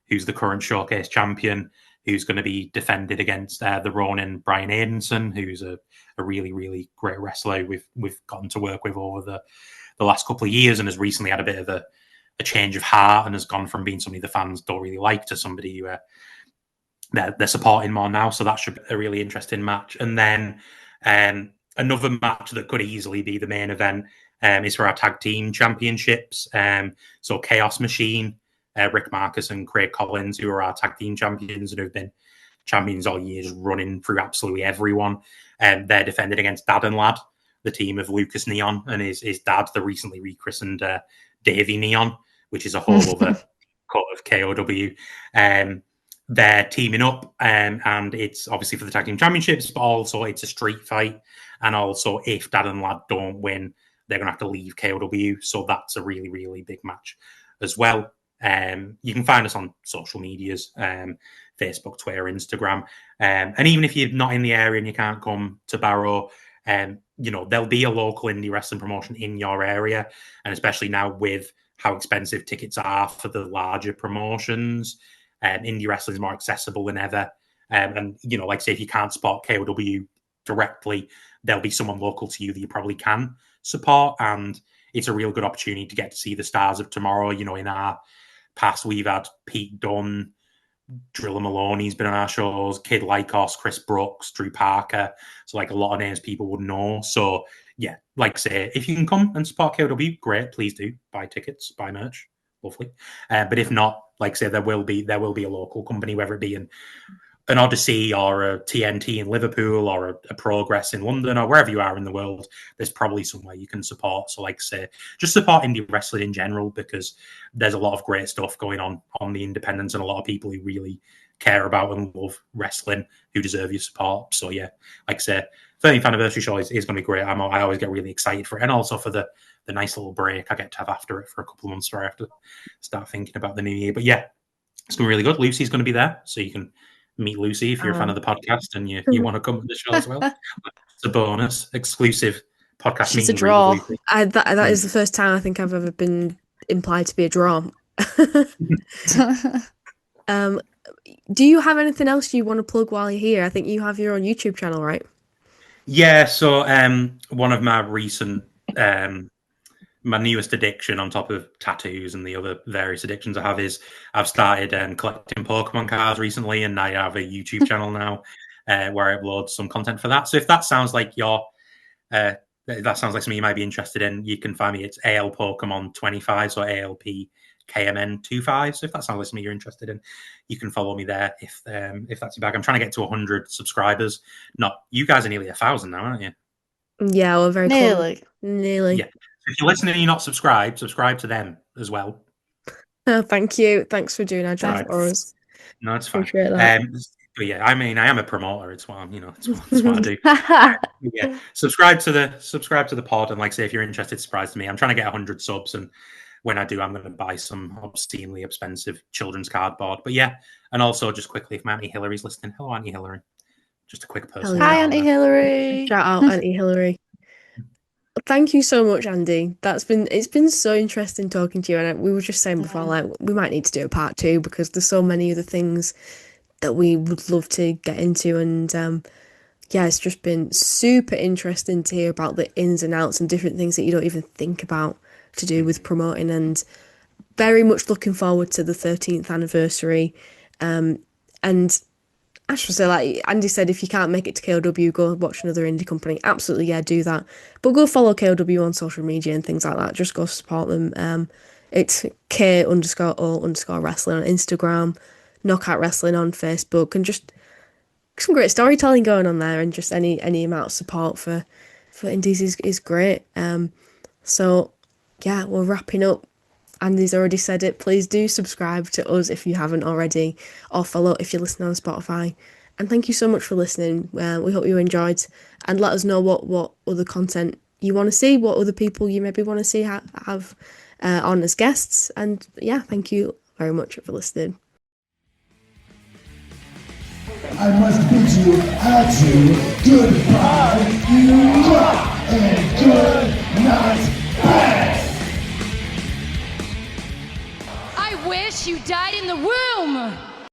who's the current Showcase champion, who's going to be defended against the Ronin Brian Aidenson, who's a really, really great wrestler we've gotten to work with over the last couple of years, and has recently had a bit of a change of heart and has gone from being somebody the fans don't really like to somebody who they're supporting more now. So that should be a really interesting match. And then another match that could easily be the main event is for our tag team championships. So Chaos Machine, Rick Marcus and Craig Collins, who are our tag team champions and who've been champions all year, just running through absolutely everyone. They're defended against Dad and Lad, the team of Lucas Neon and his dad, the recently rechristened Davey Neon, which is a whole other cut of KOW. They're teaming up, and it's obviously for the tag team championships, but also it's a street fight. And also, if Dad and Lad don't win, they're going to have to leave KOW. So that's a really, really big match as well. You can find us on social medias, Facebook, Twitter, Instagram. And even if you're not in the area and you can't come to Barrow, there'll be a local indie wrestling promotion in your area. And especially now with how expensive tickets are for the larger promotions, indie wrestling is more accessible than ever. And like say, if you can't support KOW directly, there'll be someone local to you that you probably can support. And it's a real good opportunity to get to see the stars of tomorrow. In our past, we've had Pete Dunne, Driller Maloney's been on our shows, Kid Lycos, Chris Brooks, Drew Parker. So like a lot of names people would know. So yeah, like I say, if you can come and support KOW, great, please do. Buy tickets, buy merch, lovely. But if not, like I say, there will be a local company, whether it be an Odyssey or a TNT in Liverpool or a Progress in London or wherever you are in the world, there's probably somewhere you can support. So like I say, just support indie wrestling in general, because there's a lot of great stuff going on the independents and a lot of people who really care about and love wrestling who deserve your support. So yeah, like I say, 30th anniversary show is going to be great. I always get really excited for it, and also for the nice little break I get to have after it for a couple of months where I have to start thinking about the new year. But yeah, it's going to be really good. Lucy's going to be there, so you can meet Lucy if you're a fan of the podcast and you want to come to the show as well. It's a bonus, exclusive podcast. She's a draw. That is the first time I think I've ever been implied to be a draw. Do you have anything else you want to plug while you're here? I think you have your own YouTube channel, right? Yeah, so one of my recent my newest addiction on top of tattoos and the other various addictions I have is I've started collecting Pokemon cards recently, and I have a YouTube channel now where I upload some content for that. So if that sounds like something you might be interested in, you can find me. It's AL Pokemon 25, so ALP KMN25. So if that's not listening you're interested in, you can follow me there if that's your bag. I'm trying to get to 100 subscribers. Not you guys are nearly 1,000 now, aren't you? Yeah, we're very Nearly. close. Nearly. Yeah. If you're listening and you're not subscribed, subscribe to them as well. Oh, thank you. Thanks for doing our job Right. for us. No, it's fine. Appreciate that. But yeah, I mean, I am a promoter. It's what I'm, it's what I do. Yeah, subscribe to the pod, and like say if you're interested, surprise to me. I'm trying to get 100 subs, and when I do, I'm going to buy some obscenely expensive children's cardboard. But yeah, and also just quickly, if my Auntie Hillary's listening, hello Auntie Hillary. Just a quick person. Hi, Auntie Hillary. Shout out Auntie Hillary. Thank you so much, Andy. It's been so interesting talking to you. And we were just saying before, like we might need to do a part 2 because there's so many other things that we would love to get into. And yeah, it's just been super interesting to hear about the ins and outs and different things that you don't even think about to do with promoting. And very much looking forward to the 13th anniversary. And I should say, like Andy said, if you can't make it to KOW, go watch another indie company. Absolutely, yeah, do that. But go follow KOW on social media and things like that. Just go support them. It's K_O_wrestling on Instagram, Knockout Wrestling on Facebook, and just some great storytelling going on there. And just any amount of support for indies is great. So yeah, we're wrapping up. Andy's already said it. Please do subscribe to us if you haven't already, or follow if you're listening on Spotify. And thank you so much for listening. We hope you enjoyed, and let us know what other content you want to see, what other people you maybe want to see have on as guests. And yeah, thank you very much for listening. I must bid you adieu, goodbye, and good night, bad. I wish you died in the womb!